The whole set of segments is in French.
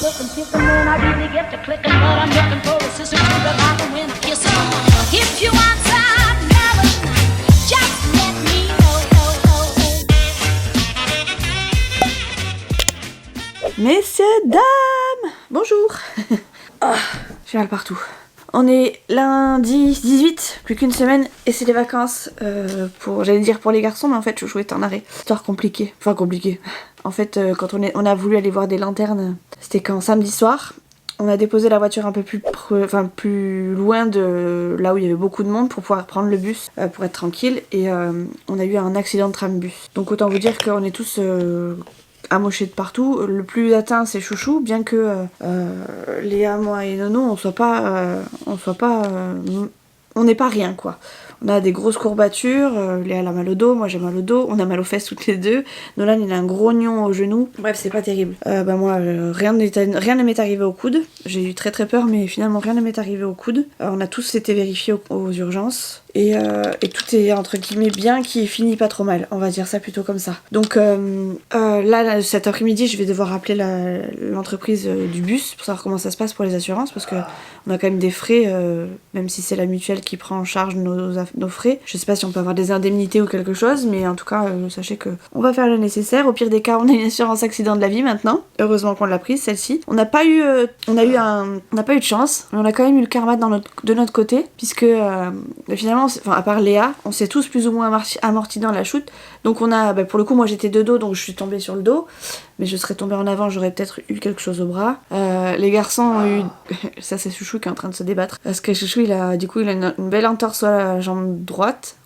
looking, kissing when I really get to clicking, but I'm looking for a sister to the bottom when I kiss her. If you want some melon, just let me know. Messieurs, dames, bonjour. Ah, j'ai mal partout. On est lundi 18, plus qu'une semaine, et c'est les vacances j'allais dire pour les garçons, mais en fait Chouchou est en arrêt. Histoire compliquée. Enfin compliquée. En fait, quand on a voulu aller voir des lanternes, c'était quand samedi soir. On a déposé la voiture un peu plus loin de là où il y avait beaucoup de monde pour pouvoir prendre le bus, pour être tranquille. Et on a eu un accident de tram-bus. Donc autant vous dire qu'on est tous... amoché de partout. Le plus atteint c'est Chouchou, bien que Léa, moi et Nono on n'est pas rien quoi. On a des grosses courbatures, Léa a mal au dos, moi j'ai mal au dos, on a mal aux fesses toutes les deux. Nolan il a un grognon au genou. Bref, c'est pas terrible. Moi rien ne m'est arrivé au coude. J'ai eu très peur, mais finalement rien ne m'est arrivé au coude. On a tous été vérifiés aux urgences. Et tout est entre guillemets bien qui finit pas trop mal, on va dire ça plutôt comme ça. Donc là cet après-midi je vais devoir appeler l'entreprise du bus pour savoir comment ça se passe pour les assurances, parce que on a quand même des frais, même si c'est la mutuelle qui prend en charge nos frais. Je sais pas si on peut avoir des indemnités ou quelque chose, mais en tout cas sachez que on va faire le nécessaire. Au pire des cas on a une assurance accident de la vie maintenant. Heureusement qu'on l'a prise celle-ci. On n'a pas eu de chance, mais on a quand même eu le karma de notre côté, puisque finalement à part Léa, on s'est tous plus ou moins amortis dans la chute. Donc on a, pour le coup moi j'étais de dos, donc je suis tombée sur le dos. Mais je serais tombée en avant, j'aurais peut-être eu quelque chose au bras. Les garçons ont eu... Ça c'est Chouchou qui est en train de se débattre. Parce que Chouchou il a une belle entorse à la jambe droite.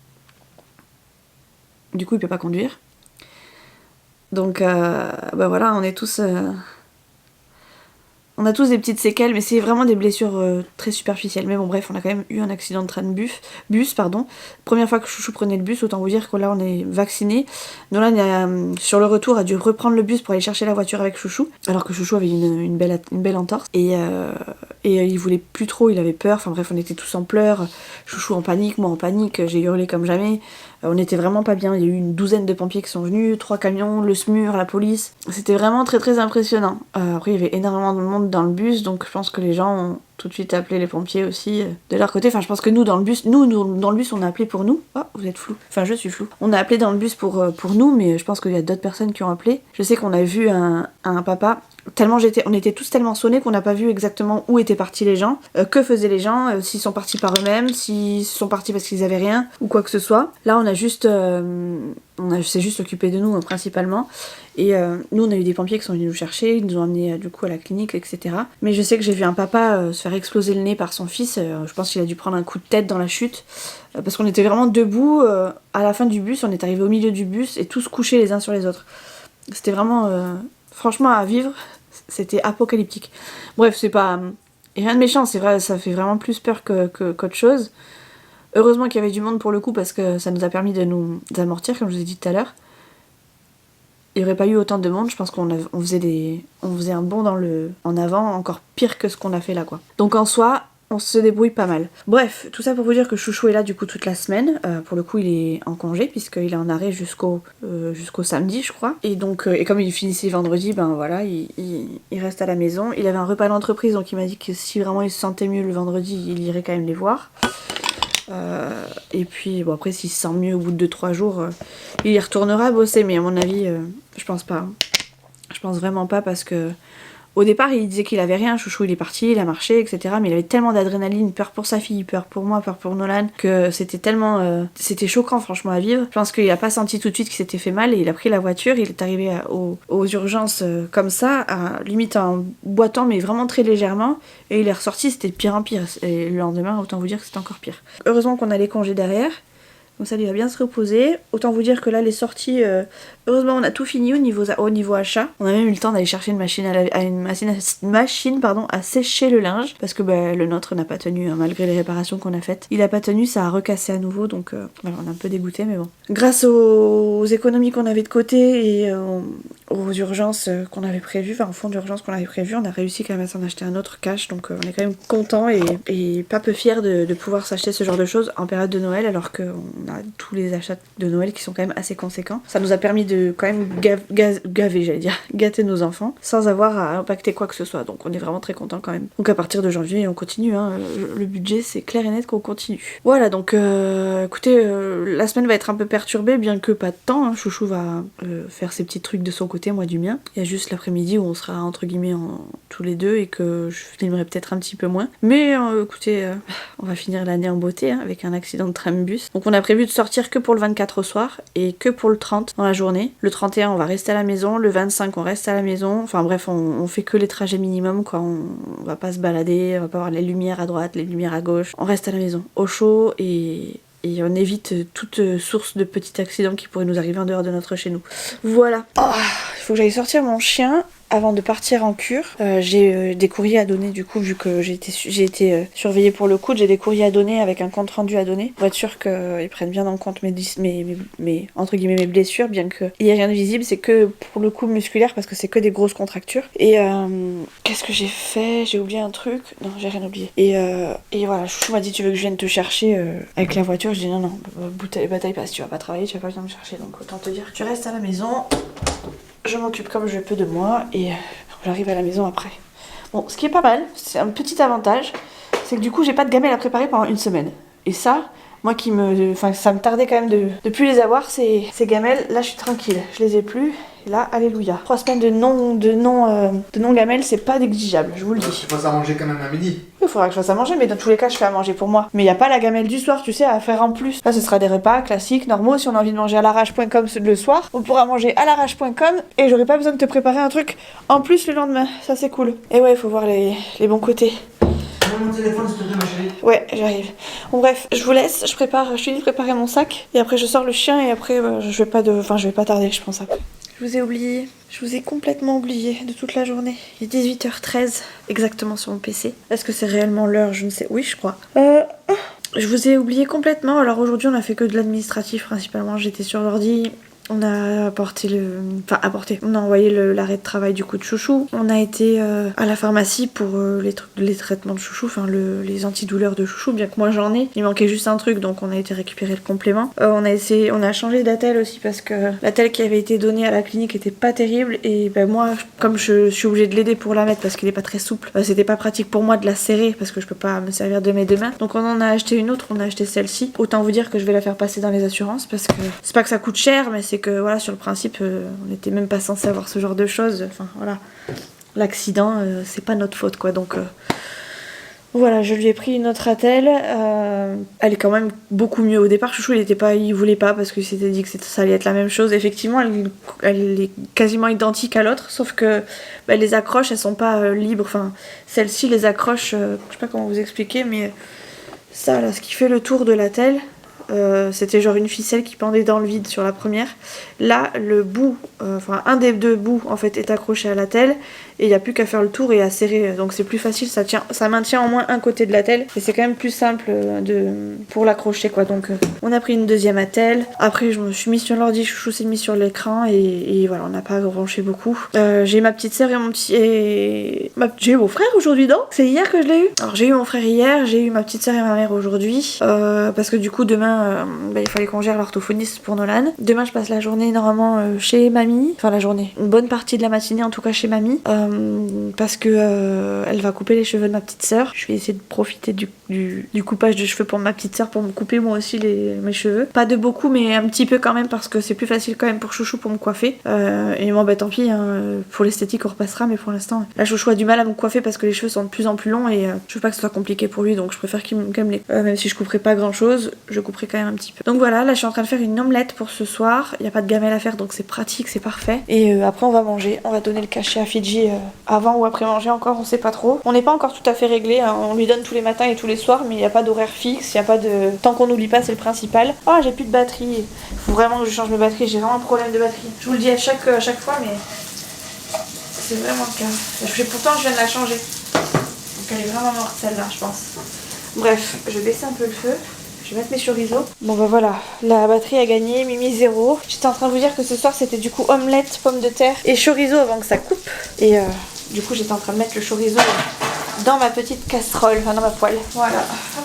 Du coup il peut pas conduire. Donc voilà, on est tous... On a tous des petites séquelles, mais c'est vraiment des blessures très superficielles. Mais bon, bref, on a quand même eu un accident de train de bus. Première fois que Chouchou prenait le bus, autant vous dire que là, on est vaccinés. Nolan, sur le retour, a dû reprendre le bus pour aller chercher la voiture avec Chouchou, alors que Chouchou avait une belle entorse. Et il voulait plus trop, il avait peur. Enfin bref, on était tous en pleurs. Chouchou en panique, moi en panique, j'ai hurlé comme jamais. On était vraiment pas bien, il y a eu une douzaine de pompiers qui sont venus, 3 camions, le SMUR, la police. C'était vraiment très impressionnant. Après il y avait énormément de monde dans le bus, donc je pense que les gens ont tout de suite appelé les pompiers aussi de leur côté. Enfin je pense que nous dans le bus on a appelé pour nous. Oh vous êtes flou. Enfin je suis flou. On a appelé dans le bus pour nous, mais je pense qu'il y a d'autres personnes qui ont appelé. Je sais qu'on a vu un papa. On était tous tellement sonnés qu'on n'a pas vu exactement où étaient partis les gens, que faisaient les gens, s'ils sont partis par eux-mêmes, s'ils sont partis parce qu'ils avaient rien, ou quoi que ce soit. Là on s'est juste occupé de nous principalement, et nous on a eu des pompiers qui sont venus nous chercher, ils nous ont emmenés du coup à la clinique, etc. Mais je sais que j'ai vu un papa se faire exploser le nez par son fils, je pense qu'il a dû prendre un coup de tête dans la chute, parce qu'on était vraiment debout, à la fin du bus, on est arrivé au milieu du bus, et tous couchés les uns sur les autres. C'était vraiment... franchement à vivre, c'était apocalyptique. Bref, c'est pas... rien de méchant, c'est vrai, ça fait vraiment plus peur qu'autre chose. Heureusement qu'il y avait du monde pour le coup, parce que ça nous a permis de nous amortir, comme je vous ai dit tout à l'heure. Il n'y aurait pas eu autant de monde, je pense qu'on faisait un bond en avant, encore pire que ce qu'on a fait là, quoi. Donc en soi... on se débrouille pas mal. Bref, tout ça pour vous dire que Chouchou est là du coup toute la semaine. Pour le coup, il est en congé puisqu'il est en arrêt jusqu'au samedi, je crois. Et donc, et comme il finissait vendredi, ben voilà, il reste à la maison. Il avait un repas d'entreprise, donc il m'a dit que si vraiment il se sentait mieux le vendredi, il irait quand même les voir. Et puis, bon après, s'il se sent mieux au bout de 2-3 jours, il y retournera bosser. Mais à mon avis, je pense pas. Je pense vraiment pas parce que... Au départ, il disait qu'il avait rien, Chouchou il est parti, il a marché, etc. Mais il avait tellement d'adrénaline, peur pour sa fille, peur pour moi, peur pour Nolan, que c'était tellement... c'était choquant franchement à vivre. Je pense qu'il a pas senti tout de suite qu'il s'était fait mal et il a pris la voiture, il est arrivé aux urgences comme ça, limite en boitant mais vraiment très légèrement. Et il est ressorti, c'était de pire en pire. Et le lendemain, autant vous dire que c'était encore pire. Heureusement qu'on a les congés derrière. Donc ça lui va bien se reposer. Autant vous dire que là les sorties, heureusement on a tout fini au niveau achat. On a même eu le temps d'aller chercher une machine à sécher le linge. Parce que le nôtre n'a pas tenu, hein, malgré les réparations qu'on a faites. Il a pas tenu, ça a recassé à nouveau, donc voilà, on est un peu dégoûté, mais bon. Grâce aux économies qu'on avait de côté et aux urgences qu'on avait prévues, enfin au fond d'urgence qu'on avait prévu, on a réussi quand même à s'en acheter un autre cash. Donc on est quand même content et pas peu fiers de pouvoir s'acheter ce genre de choses en période de Noël, alors qu'on a tous les achats de Noël qui sont quand même assez conséquents. Ça nous a permis de quand même gaver, j'allais dire, gâter nos enfants, sans avoir à impacter quoi que ce soit. Donc on est vraiment très contents quand même. Donc à partir de janvier, on continue, hein. Le budget, c'est clair et net qu'on continue. Voilà, donc écoutez, la semaine va être un peu perturbée, bien que pas de temps, hein. Chouchou va faire ses petits trucs de son côté, moi du mien. Il y a juste l'après-midi où on sera entre guillemets tous les deux et que je filmerai peut-être un petit peu moins. Mais écoutez, on va finir l'année en beauté, hein, avec un accident de tram-bus. Donc on a prévu de sortir que pour le 24 au soir et que pour le 30 dans la journée. Le 31 on va rester à la maison, le 25 on reste à la maison. Enfin bref, on fait que les trajets minimum quoi. On va pas se balader, on va pas voir les lumières à droite, les lumières à gauche. On reste à la maison, au chaud et on évite toute source de petits accidents qui pourraient nous arriver en dehors de notre chez nous. Voilà. Oh, il faut que j'aille sortir mon chien avant de partir en cure. J'ai des courriers à donner du coup, vu que j'ai été surveillée pour le coude, j'ai des courriers à donner avec un compte rendu à donner pour être sûr qu'ils prennent bien en compte mes entre guillemets mes blessures, bien qu'il n'y ait rien de visible, c'est que pour le coup musculaire parce que c'est que des grosses contractures. Et qu'est-ce que j'ai fait? J'ai oublié un truc. Non, j'ai rien oublié. Et voilà, Chouchou m'a dit tu veux que je vienne te chercher avec la voiture? Je dis non, bataille pas, si tu vas pas travailler, tu vas pas venir me chercher, donc autant te dire tu restes à la maison. Je m'occupe comme je peux de moi et j'arrive à la maison après. Bon, ce qui est pas mal, c'est un petit avantage, c'est que du coup j'ai pas de gamelles à préparer pendant une semaine. Et ça, moi ça me tardait quand même de plus les avoir, ces gamelles. Là je suis tranquille, je les ai plus. Et là, alléluia. 3 semaines de non gamelles, c'est pas négligeable, je vous le dis. Tu fasses à manger quand même à midi. Il faudra que je fasse à manger, mais dans tous les cas, je fais à manger pour moi. Mais il n'y a pas la gamelle du soir, tu sais, à faire en plus. Là, ce sera des repas classiques, normaux. Si on a envie de manger à l'arrache.com le soir, on pourra manger à l'arrache.com et j'aurai pas besoin de te préparer un truc en plus le lendemain. Ça, c'est cool. Et ouais, il faut voir les bons côtés. Prends mon téléphone, s'il te plaît, ma chérie. Ouais, j'arrive. Bon, bref, je vous laisse. Je finis de préparer mon sac. Et après, je sors le chien et après, je vais pas tarder, je pense, après. Je vous ai oublié. Je vous ai complètement oublié de toute la journée. Il est 18h13 exactement sur mon PC. Est-ce que c'est réellement l'heure? Je ne sais. Oui, je crois. Je vous ai oublié complètement. Alors aujourd'hui, on a fait que de l'administratif principalement. J'étais sur l'ordi. On a on a envoyé l'arrêt de travail du coup de Chouchou. On a été à la pharmacie pour les traitements de Chouchou, enfin les antidouleurs de Chouchou, bien que moi j'en ai. Il manquait juste un truc, donc on a été récupérer le complément. On a changé d'attelle aussi parce que l'attelle qui avait été donnée à la clinique était pas terrible et ben moi, comme je suis obligée de l'aider pour la mettre parce qu'il est pas très souple, c'était pas pratique pour moi de la serrer parce que je peux pas me servir de mes deux mains. Donc on en a acheté une autre, on a acheté celle-ci. Autant vous dire que je vais la faire passer dans les assurances parce que c'est pas que ça coûte cher, mais c'est que voilà, sur le principe, on n'était même pas censé avoir ce genre de choses. Enfin voilà, l'accident, c'est pas notre faute quoi. Donc voilà, je lui ai pris une autre attelle. Elle est quand même beaucoup mieux. Au départ, Chouchou, il voulait pas parce qu'il s'était dit que ça allait être la même chose. Effectivement, elle est quasiment identique à l'autre, sauf que les accroches, elles sont pas libres. Enfin, celle-ci, les accroches, je sais pas comment vous expliquer, mais ça, là, ce qui fait le tour de l'attelle. C'était genre une ficelle qui pendait dans le vide sur la première. Là, le bout, un des deux bouts en fait est accroché à l'attelle et il n'y a plus qu'à faire le tour et à serrer. Donc c'est plus facile, ça maintient au moins un côté de l'attelle et c'est quand même plus simple pour l'accrocher quoi. Donc on a pris une deuxième attelle. Après je me suis mise sur l'ordi, Chouchou s'est mis sur l'écran et voilà, on n'a pas branché beaucoup. J'ai ma petite sœur et mon petit j'ai eu mon frère aujourd'hui, donc c'est hier que je l'ai eu. Alors j'ai eu mon frère hier, j'ai eu ma petite sœur et ma mère aujourd'hui parce que du coup demain il fallait qu'on gère l'orthophoniste pour Nolan. Demain je passe la journée normalement chez mamie, enfin la journée, une bonne partie de la matinée en tout cas chez mamie, parce que elle va couper les cheveux de ma petite sœur. Je vais essayer de profiter du coupage de cheveux pour ma petite sœur pour me couper moi aussi mes cheveux. Pas de beaucoup mais un petit peu quand même parce que c'est plus facile quand même pour Chouchou pour me coiffer. Et bon tant pis, hein, pour l'esthétique on repassera, mais pour l'instant la Chouchou a du mal à me coiffer parce que les cheveux sont de plus en plus longs et je veux pas que ce soit compliqué pour lui, donc je préfère qu'il me les même si je couperai pas grand chose, je couperai quand même un petit peu. Donc voilà, là je suis en train de faire une omelette pour ce soir. Il n'y a pas de gamelle à faire donc c'est pratique, c'est parfait. Et après on va manger, on va donner le cachet à Fidji avant ou après manger encore, on sait pas trop. On n'est pas encore tout à fait réglé, hein. On lui donne tous les matins et tous les soirs, mais il n'y a pas d'horaire fixe, il y a pas de... Tant qu'on n'oublie pas, c'est le principal. Oh, j'ai plus de batterie. Il faut vraiment que je change mes batteries, j'ai vraiment un problème de batterie. Je vous le dis à chaque fois, mais c'est vraiment le cas. Pourtant je viens de la changer. Donc elle est vraiment morte celle-là, je pense. Bref, je vais baisser un peu le feu. Je vais mettre mes chorizo. Bon bah voilà, la batterie a gagné, Mimi 0. J'étais en train de vous dire que ce soir c'était du coup omelette, pommes de terre et chorizo avant que ça coupe. Et du coup j'étais en train de mettre le chorizo dans ma petite casserole, enfin dans ma poêle. Voilà. Hop.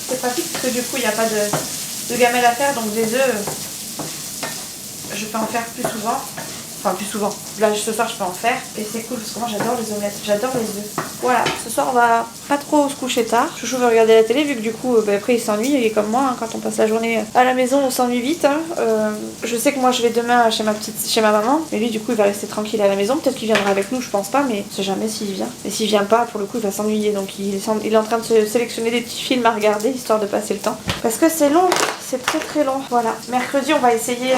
C'est pratique parce que du coup il n'y a pas de gamelle à faire, donc des œufs, je peux en faire plus souvent. Enfin plus souvent. Là ce soir je peux en faire et c'est cool parce que moi j'adore les omelettes, j'adore les œufs. Voilà, ce soir on va pas trop se coucher tard. Chouchou veut regarder la télé vu que du coup après il s'ennuie, il est comme moi hein, quand on passe la journée à la maison on s'ennuie vite. Hein. Je sais que moi je vais demain chez ma maman, mais lui du coup il va rester tranquille à la maison. Peut-être qu'il viendra avec nous, je pense pas, mais on sait jamais s'il vient. Et s'il vient pas, pour le coup il va s'ennuyer, donc il est en train de se sélectionner des petits films à regarder histoire de passer le temps. Parce que c'est long, c'est très très long. Voilà. Mercredi on va essayer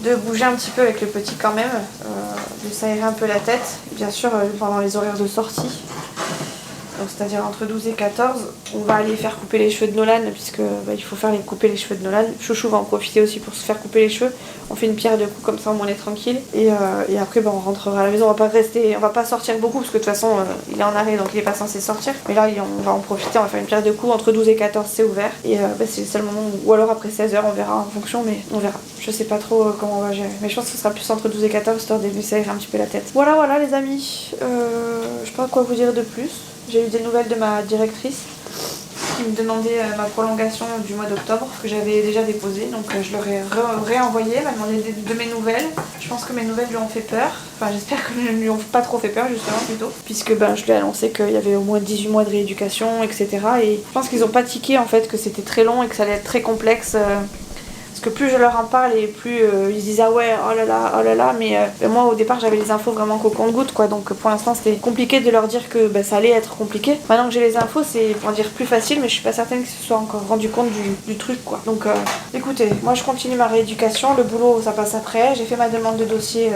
de bouger un petit peu avec le petit quand même. De s'aérer un peu la tête, bien sûr pendant les horaires de sortie, donc c'est-à-dire entre 12 et 14, on va aller faire couper les cheveux de Nolan puisque il faut faire couper les cheveux de Nolan. Chouchou va en profiter aussi pour se faire couper les cheveux, on fait une pierre de coups comme ça au moins on est tranquille et après on rentrera à la maison, on va pas sortir beaucoup parce que de toute façon il est en arrêt donc il est pas censé sortir, mais là on va en profiter, on va faire une pierre de coups entre 12 et 14 c'est ouvert et c'est le seul moment ou alors après 16h on verra en fonction, mais on verra, je sais pas trop comment on va gérer, mais je pense que ce sera plus entre 12 et 14 histoire de s'aérer un petit peu la tête. Voilà les amis, je sais pas quoi vous dire de plus. J'ai eu des nouvelles de ma directrice qui me demandait ma prolongation du mois d'octobre que j'avais déjà déposée, donc je leur ai réenvoyé, elle m'a demandé de mes nouvelles. Je pense que mes nouvelles lui ont fait peur, enfin j'espère que ne lui ont pas trop fait peur justement plutôt, puisque je lui ai annoncé qu'il y avait au moins 18 mois de rééducation etc. Et je pense qu'ils ont pas tiqué en fait que c'était très long et que ça allait être très complexe. Parce que plus je leur en parle et plus ils disent ah ouais oh là là, mais moi au départ j'avais les infos vraiment qu'au compte-gouttes quoi, donc pour l'instant c'était compliqué de leur dire que ça allait être compliqué. Maintenant que j'ai les infos c'est pour dire plus facile, mais je suis pas certaine qu'ils se soient encore rendu compte du truc quoi. Donc écoutez, moi je continue ma rééducation, le boulot ça passe après, j'ai fait ma demande de dossier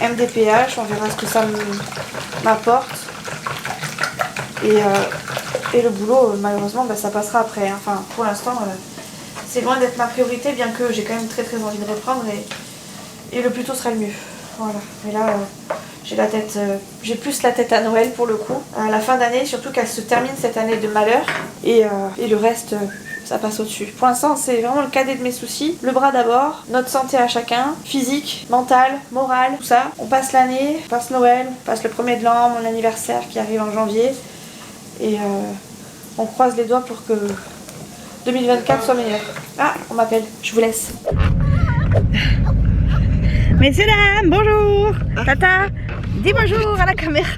MDPH, on verra ce que ça m'apporte et le boulot malheureusement ça passera après, hein. Enfin pour l'instant c'est loin d'être ma priorité, bien que j'ai quand même très envie de reprendre et le plus tôt sera le mieux. Voilà. Mais là, j'ai plus la tête à Noël pour le coup. À la fin d'année, surtout qu'elle se termine cette année de malheur et le reste, ça passe au-dessus. Pour l'instant, c'est vraiment le cadet de mes soucis. Le bras d'abord, notre santé à chacun, physique, mentale, morale, tout ça. On passe l'année, on passe Noël, on passe le 1er de l'an, mon anniversaire qui arrive en janvier et on croise les doigts pour que 2024 soit meilleur. Ah, on m'appelle, je vous laisse. Messieurs, dames, bonjour. Tata, dis bonjour à la caméra.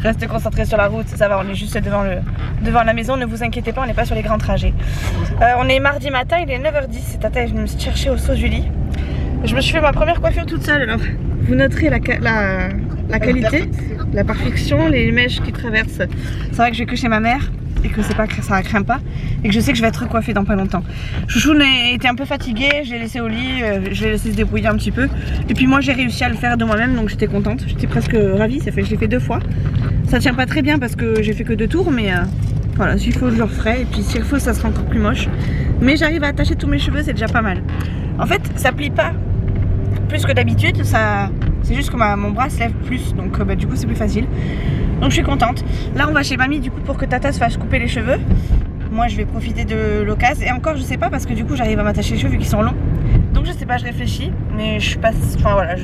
Reste concentré sur la route, ça va, on est juste devant la maison, ne vous inquiétez pas, on n'est pas sur les grands trajets. On est mardi matin, il est 9h10 et Tata est venue me chercher au saut Julie. Je me suis fait ma première coiffure toute seule, alors vous noterez la qualité, la perfection, les mèches qui traversent. C'est vrai que je vais que chez ma mère et que ça craint pas et que je sais que je vais être recoiffée dans pas longtemps. Chouchou était un peu fatigué, je l'ai laissé au lit, je l'ai laissé se débrouiller un petit peu et puis moi j'ai réussi à le faire de moi-même, donc j'étais contente, j'étais presque ravie. Je l'ai fait 2 fois, ça tient pas très bien parce que j'ai fait que 2 tours, mais voilà, s'il faut je le referai, et puis s'il faut ça sera encore plus moche, mais j'arrive à attacher tous mes cheveux, c'est déjà pas mal. En fait ça plie pas plus que d'habitude, c'est juste que mon bras se lève plus, donc du coup c'est plus facile. Donc je suis contente. Là on va chez mamie du coup pour que Tata se fasse couper les cheveux. Moi je vais profiter de l'occasion. Et encore je sais pas parce que du coup j'arrive à m'attacher les cheveux vu qu'ils sont longs. Donc je sais pas, je réfléchis. Mais je suis pas. Enfin voilà.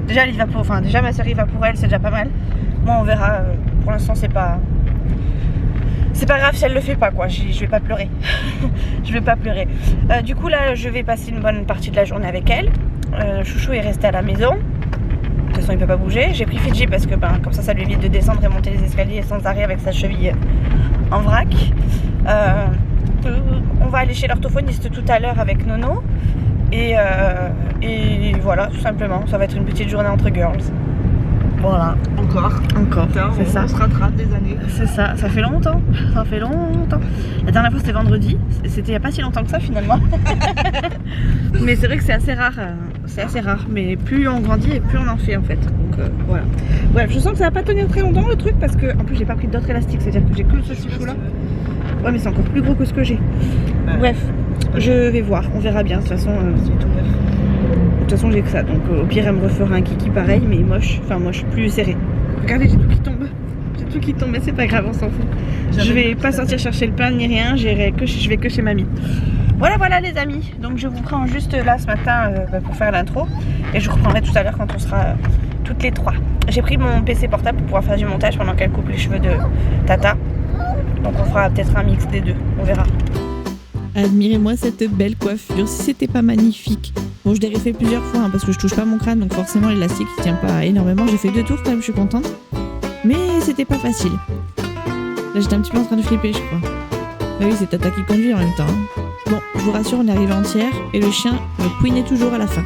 Déjà ma soeur y va pour elle, c'est déjà pas mal. Moi on verra. Pour l'instant c'est pas. C'est pas grave si elle le fait pas quoi. Je vais pas pleurer. Je vais pas pleurer. Du coup là je vais passer une bonne partie de la journée avec elle. Chouchou est resté à la maison. De toute façon il peut pas bouger. J'ai pris Fidji parce que comme ça lui évite de descendre et monter les escaliers sans arrêt avec sa cheville en vrac. On va aller chez l'orthophoniste tout à l'heure avec Nono et voilà, tout simplement ça va être une petite journée entre girls. Voilà. Encore, c'est ça. On se rattrape des années. C'est ça, ça fait longtemps. La dernière fois c'était vendredi, c'était il n'y a pas si longtemps que ça finalement. Mais c'est vrai que c'est assez rare, mais plus on grandit et plus on en fait en fait. Donc voilà. Bref, je sens que ça va pas tenir très longtemps le truc parce que en plus j'ai pas pris d'autres élastiques, c'est à dire que j'ai que ce chou là. Ouais mais c'est encore plus gros que ce que j'ai. Bref, je vais voir, on verra bien de toute façon. De toute façon j'ai que ça, donc au pire elle me refera un kiki pareil mais moche, plus serré. Regardez, j'ai tout qui tombe, mais c'est pas grave, on s'en fout. Je vais pas sortir chercher le pain ni rien, je vais que chez mamie. Voilà les amis, donc je vous prends juste là ce matin pour faire l'intro et je reprendrai tout à l'heure quand on sera toutes les 3. J'ai pris mon PC portable pour pouvoir faire du montage pendant qu'elle coupe les cheveux de Tata, donc on fera peut-être un mix des deux, on verra. Admirez-moi cette belle coiffure, si c'était pas magnifique. Bon, je l'ai refait plusieurs fois parce que je touche pas mon crâne, donc forcément l'élastique il tient pas énormément. J'ai fait 2 tours quand même, je suis contente. Mais c'était pas facile. Là j'étais un petit peu en train de flipper, je crois. Bah oui, c'est Tata qui conduit en même temps. Hein. Bon, je vous rassure, on est arrivé entière et le chien couinait toujours à la fin.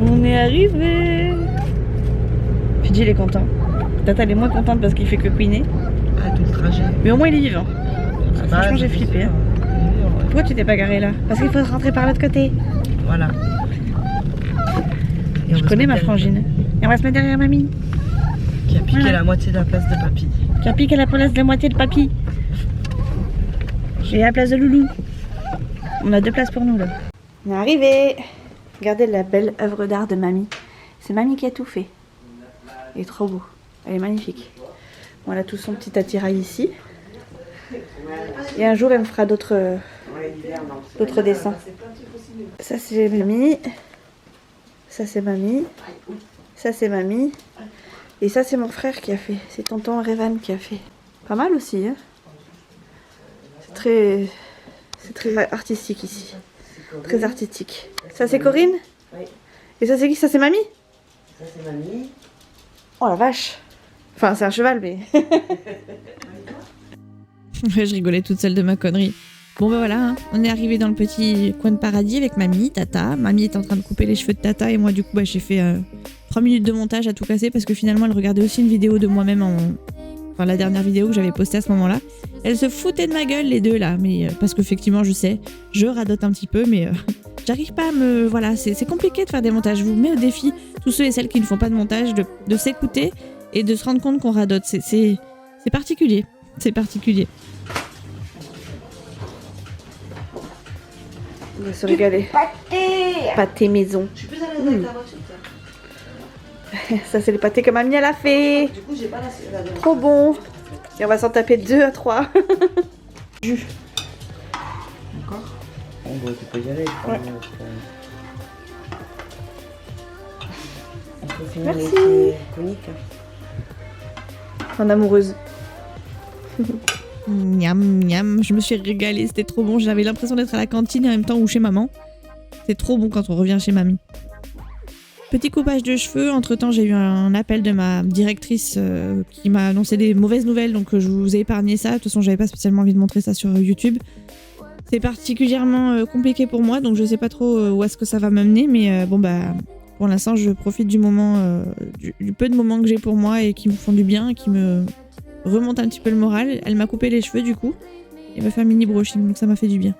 On est arrivé. Fidji il est content. Tata elle est moins contente parce qu'il fait que couiner. Ah, tout le trajet. Mais au moins il est vivant. Ah, Franchement j'ai flippé. Hein. Pourquoi tu t'es pas garé là? Parce qu'il faut rentrer par l'autre côté. Voilà. Je connais ma frangine. Et on va se mettre derrière mamie. Qui a piqué Voilà. la moitié de la place de papy. Qui a piqué la place de la moitié de papy. J'ai la place de loulou. On a 2 places pour nous là. On est arrivé. Regardez la belle œuvre d'art de mamie. C'est mamie qui a tout fait. Il est trop beau. Elle est magnifique. Bon, elle a tout son petit attirail ici. Et un jour, elle me fera d'autres dessins. Ça, c'est mamie. Ça, c'est mamie. Ça, c'est mamie. Et ça, c'est mon frère qui a fait. C'est tonton Revan qui a fait. Pas mal aussi, hein. C'est très artistique ici. Très artistique. Ça, c'est Corinne? Oui. Et ça, c'est qui? Ça, c'est mamie? Ça, c'est mamie. Oh la vache. Enfin, c'est un cheval, mais... Ouais, je rigolais toute seule de ma connerie. Bon ben voilà, hein. On est arrivé dans le petit coin de paradis avec mamie, Tata. Mamie est en train de couper les cheveux de Tata et moi du coup bah, j'ai fait 3 minutes de montage à tout casser parce que finalement elle regardait aussi une vidéo de moi-même Enfin la dernière vidéo que j'avais postée à ce moment-là. Elles se foutaient de ma gueule les deux là, mais parce qu'effectivement je sais, je radote un petit peu mais j'arrive pas à me... Voilà, c'est compliqué de faire des montages. Je vous mets au défi, tous ceux et celles qui ne font pas de montage, de s'écouter et de se rendre compte qu'on radote. C'est particulier, c'est particulier. On va se régaler. Pâté maison. Je suis plus à l'aise avec la voiture. Ça, c'est le pâté que mamie elle a fait. Du coup, j'ai pas la Trop bon. Et on va s'en taper 2 à 3. Jus. D'accord. Bon, bah, tu peux y aller. Ouais. On peut finir Merci. les coniques. En amoureuse. Miam, miam. Je me suis régalée. C'était trop bon. J'avais l'impression d'être à la cantine et en même temps ou chez maman. C'est trop bon quand on revient chez mamie. Petit coupage de cheveux. Entre-temps, j'ai eu un appel de ma directrice qui m'a annoncé des mauvaises nouvelles. Donc, je vous ai épargné ça. De toute façon, j'avais pas spécialement envie de montrer ça sur YouTube. C'est particulièrement compliqué pour moi. Donc, je sais pas trop où est-ce que ça va m'amener. Mais bon, bah, pour l'instant, je profite du moment, du peu de moments que j'ai pour moi et qui me font du bien, qui me remontent un petit peu le moral. Elle m'a coupé les cheveux, du coup. Et m'a fait un mini brushing. Donc, ça m'a fait du bien.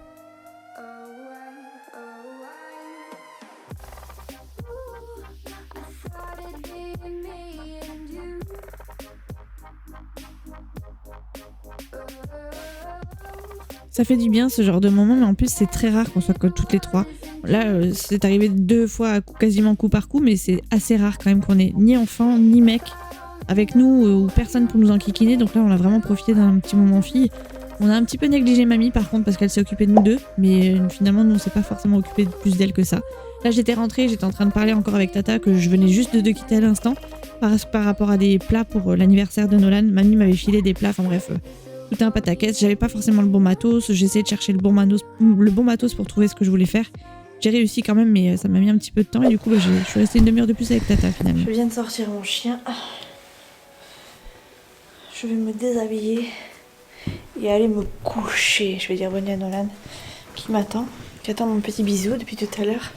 Ça fait du bien ce genre de moment, mais en plus c'est très rare qu'on soit que toutes les 3. Là, c'est arrivé 2 fois quasiment coup par coup, mais c'est assez rare quand même qu'on ait ni enfant ni mec avec nous ou personne pour nous enquiquiner. Donc là, on a vraiment profité d'un petit moment fille. On a un petit peu négligé mamie par contre parce qu'elle s'est occupée de nous deux, mais finalement nous on s'est pas forcément occupé de plus d'elle que ça. Là, j'étais rentrée, j'étais en train de parler encore avec Tata que je venais juste de quitter à l'instant par rapport à des plats pour l'anniversaire de Nolan. Mamie m'avait filé des plats, enfin bref. Tout un pataquès, j'avais pas forcément le bon matos, j'ai essayé de chercher le bon matos pour trouver ce que je voulais faire. J'ai réussi quand même, mais ça m'a mis un petit peu de temps et du coup bah, je suis restée une demi-heure de plus avec Tata finalement. Je viens de sortir mon chien. Je vais me déshabiller et aller me coucher. Je vais dire bonne nuit à Nolan qui m'attend, qui attend mon petit bisou depuis tout à l'heure.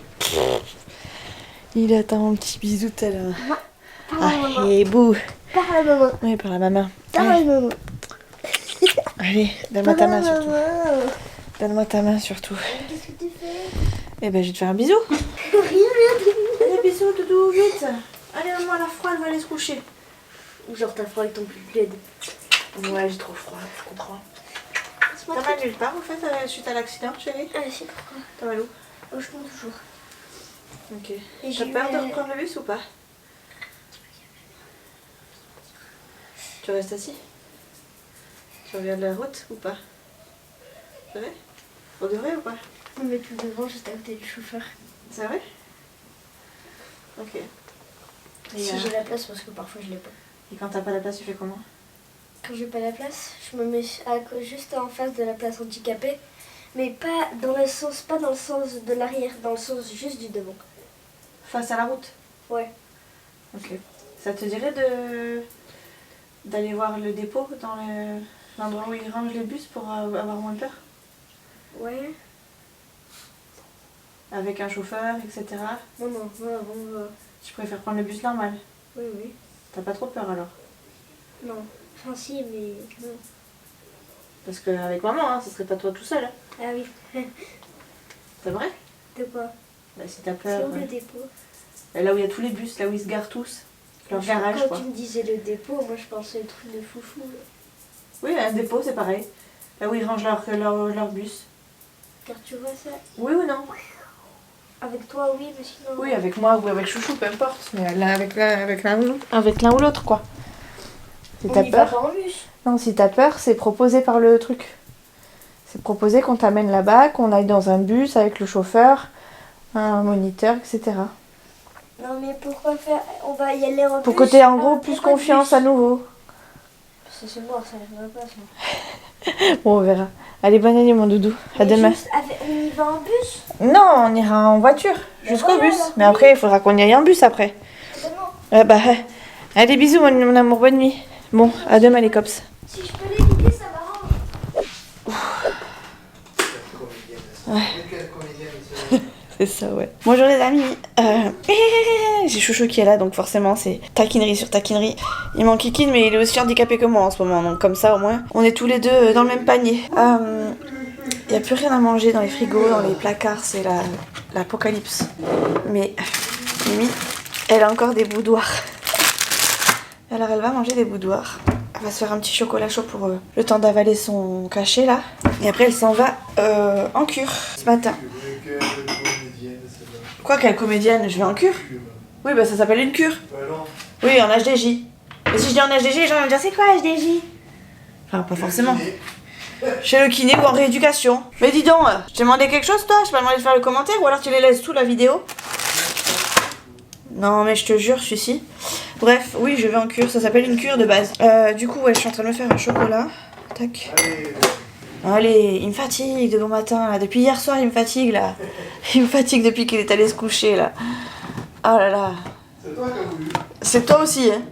Il attend mon petit bisou tout à l'heure. Ah, et bouh. Par la maman. Oui, par la maman. Par la maman. Allez, donne-moi ta main surtout. Donne-moi ta main surtout. Qu'est-ce que tu fais? Eh ben, je vais te faire un bisou. Allez, bisous, doudou, vite. Allez, maman, elle a froid, elle va aller se coucher. Ou genre t'as froid avec ton plaid. Ouais, j'ai trop froid, je comprends. T'as mal nulle part, en fait, suite à l'accident, chérie? Ah, c'est pourquoi? T'as mal où? Au chemin toujours. Ok. Et T'as j'ai peur eu, de reprendre le bus ou pas? Tu restes assis? Tu regardes la route ou pas? C'est vrai? Pour de vrai ou pas? On met tout devant juste à côté du chauffeur. C'est vrai? Ok. Et, Si j'ai la place parce que parfois je l'ai pas. et quand t'as pas la place, tu fais comment? Quand j'ai pas la place, je me mets juste en face de la place handicapée. Mais pas dans le sens de l'arrière, dans le sens juste du devant. Face à la route? Ouais. Ok. Ça te dirait d'aller voir le dépôt dans l'endroit où ils rangent les bus pour avoir moins peur? Ouais. Avec un chauffeur, etc. Non, on va. Tu préfères prendre le bus normal? Oui, oui. T'as pas trop peur alors? Non. Enfin si, mais non. Parce qu'avec maman, hein, ce serait pas toi tout seul. Hein. Ah oui. C'est vrai? De quoi? Bah, si t'as C'est peur. où le dépôt? Là où il y a tous les bus, là où ils se garent tous. Leur garage, Quand quoi. tu me disais le dépôt, moi je pensais le truc de foufou. Là. Oui, un dépôt, c'est pareil. Là où ils rangent leur bus. Car tu vois ça? Oui ou non? Avec toi, oui, mais sinon. Oui, avec moi ou avec Chouchou, peu importe. Mais là, avec l'un ou l'autre, quoi. Si On t'as y va peur. pas en bus. Non, si t'as peur, c'est proposé par le truc. C'est proposé qu'on t'amène là-bas, qu'on aille dans un bus avec le chauffeur, un moniteur, etc. Non, mais pourquoi faire? On va y aller en Pour bus. que t'aies en gros plus pourquoi confiance bus? à nouveau. C'est mort, ça n'arrivera pas ça. Bon, on verra. Allez, bonne année, mon doudou. À Mais demain. juste on y va en bus? Non, on ira en voiture jusqu'au voilà, bus. alors, Mais oui. après, il faudra qu'on y aille en bus après. Vraiment. Bah, allez, bisous, mon amour, bonne nuit. Bon, à demain, les cops. Si je peux l'éviter, ça m'arrange. Quelle comédienne, c'est... C'est ça, ouais. Bonjour les amis. J'ai Chouchou qui est là, donc forcément c'est taquinerie sur taquinerie. Il m'enquiquine, mais il est aussi handicapé que moi en ce moment, donc comme ça au moins on est tous les deux dans le même panier. Il n'y a plus rien à manger dans les frigos, dans les placards, c'est l'apocalypse. Mais Mimi, elle a encore des boudoirs. Alors elle va manger des boudoirs. Elle va se faire un petit chocolat chaud pour le temps d'avaler son cachet là. Et après elle s'en va en cure ce matin. Quelle comédienne, celle-là. Quoi, quelle comédienne? Je vais en cure? Oui, bah ça s'appelle une cure. Bah non. Oui, en HDJ. Et si je dis en HDJ, les gens vont me dire c'est quoi HDJ? Enfin, pas forcément. Chez le kiné ou en rééducation. Mais dis donc, je t'ai demandé quelque chose toi? Je t'ai demandé de faire le commentaire ou alors tu les laisses tout la vidéo? Non, mais je te jure, celui-ci. Bref, oui, je vais en cure, ça s'appelle une cure de base. Du coup, ouais, je suis en train de me faire un chocolat. Tac. Allez, Allez, il me fatigue de bon matin, là. Depuis hier soir, il me fatigue, là. Il me fatigue depuis qu'il est allé se coucher, là. Oh là là. c'est toi qui as voulu. C'est toi aussi, hein.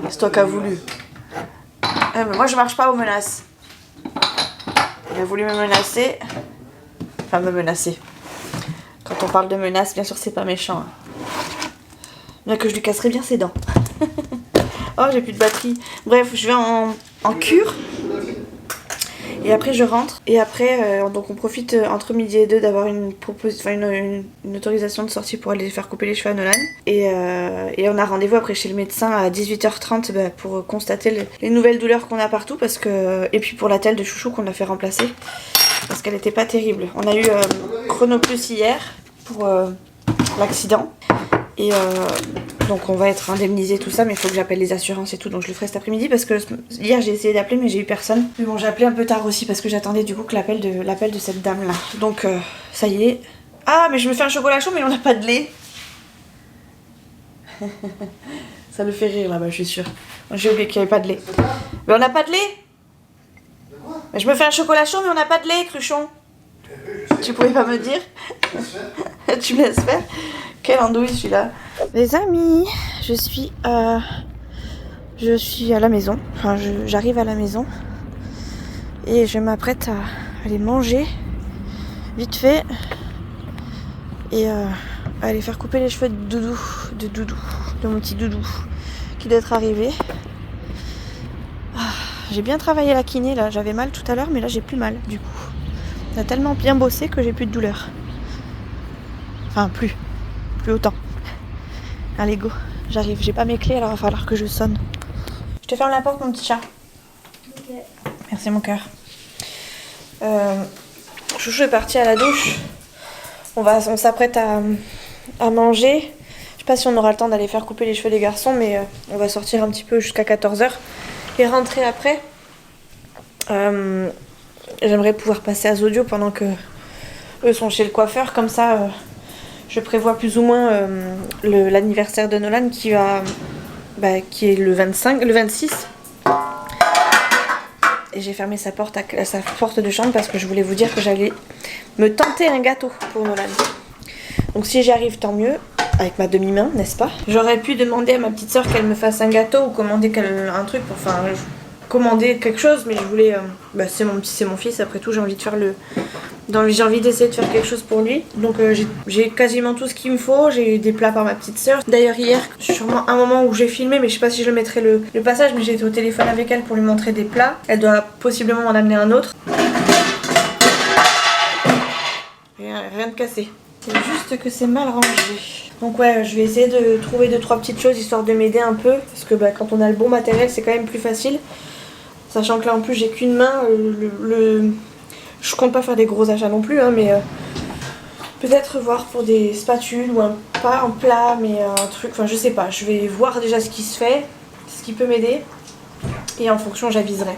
C'est toi qui as voulu. Mais moi, je marche pas aux menaces. Il a voulu me menacer. Enfin, me menacer. Quand on parle de menaces, bien sûr, c'est pas méchant. Hein. Bien que je lui casserais bien ses dents. Oh, j'ai plus de batterie. Bref, je vais en cure. Et après je rentre. Et après, donc on profite entre midi et 2 d'avoir une autorisation de sortie pour aller faire couper les cheveux à Nolan. Et on a rendez-vous après chez le médecin à 18h30 pour constater les nouvelles douleurs qu'on a partout. Et puis pour la telle de Chouchou qu'on a fait remplacer. Parce qu'elle était pas terrible. On a eu Chronoplus hier pour l'accident. Et donc on va être indemnisé tout ça, mais il faut que j'appelle les assurances et tout, donc je le ferai cet après-midi parce que hier j'ai essayé d'appeler mais j'ai eu personne. Mais bon, j'ai appelé un peu tard aussi parce que j'attendais du coup que l'appel de cette dame là. Donc ça y est. Ah, mais je me fais un chocolat chaud mais on n'a pas de lait. Ça le fait rire là-bas, je suis sûre. J'ai oublié qu'il n'y avait pas de lait. Mais on n'a pas de lait. Mais je me fais un chocolat chaud mais on n'a pas de lait, Cruchon. Tu pouvais pas me dire? Tu me laisses faire? Quelle andouille celui-là. Les amis, je suis à la maison. Enfin, j'arrive à la maison. Et je m'apprête à aller manger. Vite fait. Et à aller faire couper les cheveux de Doudou. De mon petit Doudou. Qui doit être arrivé. J'ai bien travaillé la kiné là, j'avais mal tout à l'heure mais là j'ai plus mal du coup. On a tellement bien bossé que j'ai plus de douleur. Enfin plus autant. Allez go, j'arrive, j'ai pas mes clés alors il va falloir que je sonne. Je te ferme la porte mon petit chat. Ok. Merci mon cœur. Chouchou est parti à la douche. On s'apprête à manger. Je sais pas si on aura le temps d'aller faire couper les cheveux des garçons, mais on va sortir un petit peu jusqu'à 14h et rentrer après. J'aimerais pouvoir passer à Zodio pendant que eux sont chez le coiffeur, comme ça je prévois plus ou moins l'anniversaire de Nolan qui est le 26. Et j'ai fermé sa porte de chambre parce que je voulais vous dire que j'allais me tenter un gâteau pour Nolan. Donc si j'y arrive, tant mieux, avec ma demi-main, n'est-ce pas? J'aurais pu demander à ma petite soeur qu'elle me fasse un gâteau ou commander un truc, commander quelque chose, mais je voulais... c'est mon fils, après tout, j'ai envie de faire j'ai envie d'essayer de faire quelque chose pour lui. Donc j'ai quasiment tout ce qu'il me faut. J'ai eu des plats par ma petite sœur. D'ailleurs hier, sûrement un moment où j'ai filmé, mais je sais pas si je le mettrai le passage, mais j'ai été au téléphone avec elle pour lui montrer des plats. Elle doit possiblement m'en amener un autre. Rien de cassé. C'est juste que c'est mal rangé. Donc ouais, je vais essayer de trouver 2-3 petites choses histoire de m'aider un peu. Parce que quand on a le bon matériel, c'est quand même plus facile. Sachant que là en plus j'ai qu'une main. Je compte pas faire des gros achats non plus, hein, mais peut-être voir pour des spatules ou pas un plat, mais un truc, enfin je sais pas. Je vais voir déjà ce qui se fait, ce qui peut m'aider, et en fonction j'aviserai.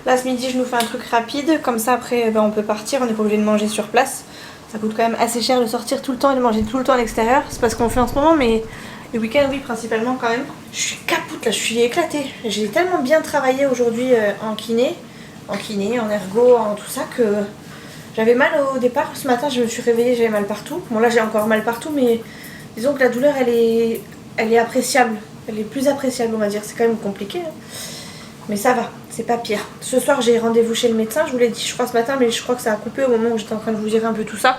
Là ce midi je nous fais un truc rapide, comme ça après on peut partir, on n'est pas obligé de manger sur place. Ça coûte quand même assez cher de sortir tout le temps et de manger tout le temps à l'extérieur. C'est pas ce qu'on fait en ce moment, mais le week-end oui principalement quand même. Je suis capoute là, je suis éclatée. J'ai tellement bien travaillé aujourd'hui en kiné, en ergo, en tout ça, que j'avais mal au départ. Ce matin je me suis réveillée, j'avais mal partout. Bon là j'ai encore mal partout, mais disons que la douleur elle est appréciable. Elle est plus appréciable on va dire, c'est quand même compliqué, hein. Mais ça va, c'est pas pire. Ce soir j'ai rendez-vous chez le médecin, je vous l'ai dit je crois ce matin, mais je crois que ça a coupé au moment où j'étais en train de vous dire un peu tout ça.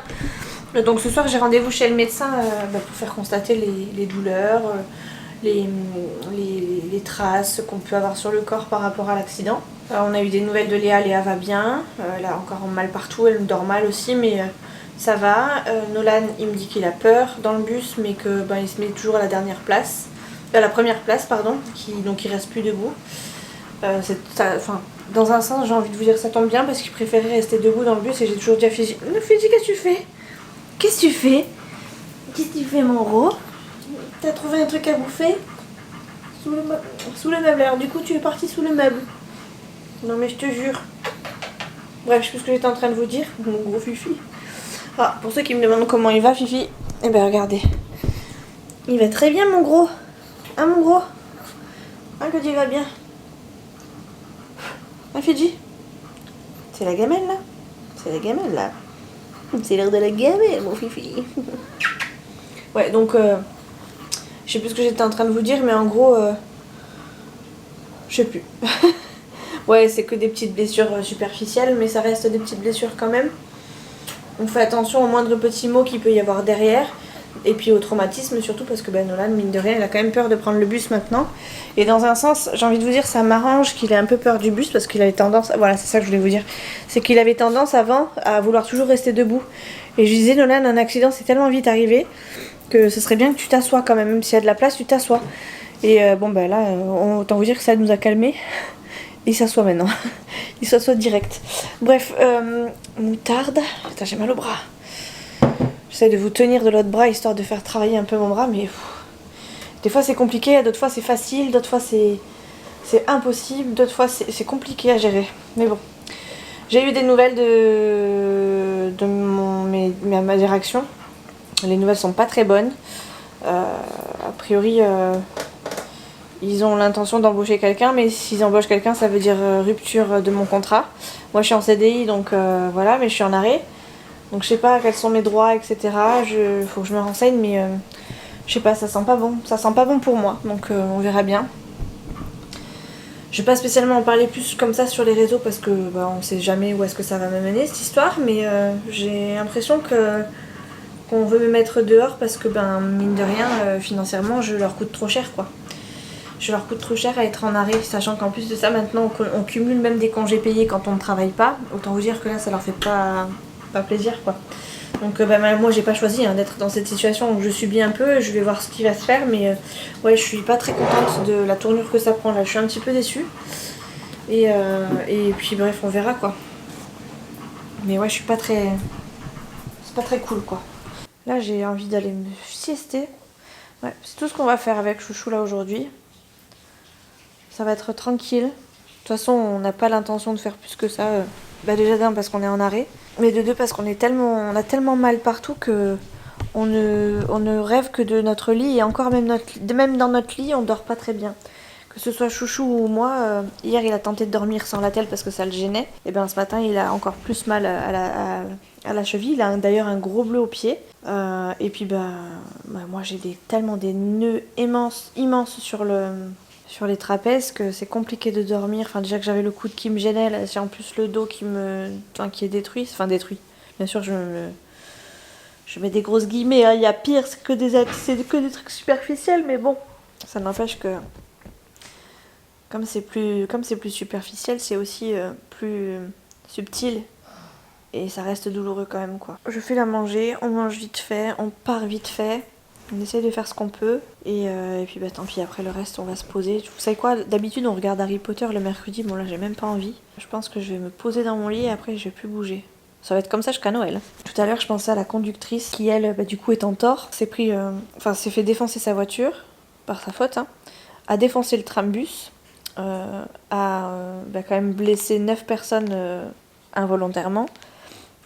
Donc ce soir j'ai rendez-vous chez le médecin pour faire constater les douleurs, les traces qu'on peut avoir sur le corps par rapport à l'accident. On a eu des nouvelles de Léa va bien, elle a encore mal partout, elle dort mal aussi, mais ça va. Nolan il me dit qu'il a peur dans le bus, mais que il se met toujours à la dernière place, la première place pardon, donc il reste plus debout. Dans un sens j'ai envie de vous dire ça tombe bien parce qu'il préférait rester debout dans le bus, et j'ai toujours dit à Fiji, Fiji qu'est-ce que tu fais? Qu'est-ce que tu fais? Qu'est-ce que tu fais mon gros? T'as trouvé un truc à bouffer? Sous le meuble, alors du coup tu es parti sous le meuble. Non mais je te jure. Bref, je sais plus ce que j'étais en train de vous dire, mon gros Fifi. Ah, pour ceux qui me demandent comment il va Fifi, eh ben regardez. Il va très bien mon gros. Hein mon gros? Hein que tu vas bien? Hein Fidji? C'est la gamelle là? C'est la gamelle là? C'est l'heure de la gamelle mon Fifi. Ouais donc je sais plus ce que j'étais en train de vous dire, mais en gros je sais plus. Ouais, c'est que des petites blessures superficielles, mais ça reste des petites blessures quand même. On fait attention aux moindres petits mots qu'il peut y avoir derrière. Et puis au traumatisme surtout, parce que Nolan, mine de rien, il a quand même peur de prendre le bus maintenant. Et dans un sens, j'ai envie de vous dire, ça m'arrange qu'il ait un peu peur du bus, parce qu'il avait tendance... Voilà, c'est ça que je voulais vous dire. C'est qu'il avait tendance avant à vouloir toujours rester debout. Et je disais, Nolan, un accident c'est tellement vite arrivé que ce serait bien que tu t'assoies quand même. Même s'il y a de la place, tu t'assois. Et là, autant vous dire que ça nous a calmés. Il s'assoit maintenant. Il s'assoit direct. Bref, moutarde. Putain, j'ai mal au bras. J'essaie de vous tenir de l'autre bras histoire de faire travailler un peu mon bras, mais des fois c'est compliqué, d'autres fois c'est facile, d'autres fois c'est impossible, d'autres fois c'est compliqué à gérer. Mais bon, j'ai eu des nouvelles de ma direction. Les nouvelles sont pas très bonnes. A priori, ils ont l'intention d'embaucher quelqu'un, mais s'ils embauchent quelqu'un, ça veut dire rupture de mon contrat. Moi je suis en CDI, donc voilà, mais je suis en arrêt. Donc je sais pas quels sont mes droits, etc. Faut que je me renseigne, mais je sais pas, ça sent pas bon. Ça sent pas bon pour moi, donc on verra bien. Je vais pas spécialement en parler plus comme ça sur les réseaux parce que on sait jamais où est-ce que ça va me mener cette histoire, mais j'ai l'impression qu'on veut me mettre dehors parce que mine de rien, financièrement, je leur coûte trop cher quoi. je leur coûte trop cher à être en arrêt, sachant qu'en plus de ça maintenant on cumule même des congés payés quand on ne travaille pas. Autant vous dire que là ça leur fait pas plaisir quoi. Donc moi j'ai pas choisi d'être dans cette situation où je subis un peu, je vais voir ce qui va se faire, mais ouais je suis pas très contente de la tournure que ça prend là, je suis un petit peu déçue. Et puis bref on verra quoi. Mais ouais je suis pas très... c'est pas très cool quoi. Là j'ai envie d'aller me siester. Ouais, c'est tout ce qu'on va faire avec Chouchou là aujourd'hui. Ça va être tranquille. De toute façon on n'a pas l'intention de faire plus que ça. Déjà d'un parce qu'on est en arrêt. Mais de deux parce qu'on a tellement mal partout que on ne rêve que de notre lit. Et encore même dans notre lit on dort pas très bien. Que ce soit Chouchou ou moi, hier il a tenté de dormir sans l'attelle parce que ça le gênait. Et bien ce matin il a encore plus mal à la cheville. Il a d'ailleurs un gros bleu au pied. Et puis moi j'ai tellement des nœuds immenses sur les trapèzes que c'est compliqué de dormir. Enfin déjà que j'avais le coude qui me gênait, là j'ai en plus le dos qui est détruit. Enfin détruit. Bien sûr je mets des grosses guillemets, il y a pire, c'est que des trucs superficiels, mais bon. Ça n'empêche que comme c'est plus superficiel, c'est aussi plus subtil. Et ça reste douloureux quand même quoi. Je fais la manger, on mange vite fait, on part vite fait. On essaie de faire ce qu'on peut. Et puis tant pis, après le reste on va se poser. Vous savez quoi, d'habitude on regarde Harry Potter le mercredi. Bon là j'ai même pas envie. Je pense que je vais me poser dans mon lit et après je vais plus bouger. Ça va être comme ça jusqu'à Noël. Tout à l'heure je pensais à la conductrice qui elle du coup est en tort. S'est fait défoncer sa voiture par sa faute. A défoncé le trambus. A quand même blessé 9 personnes involontairement.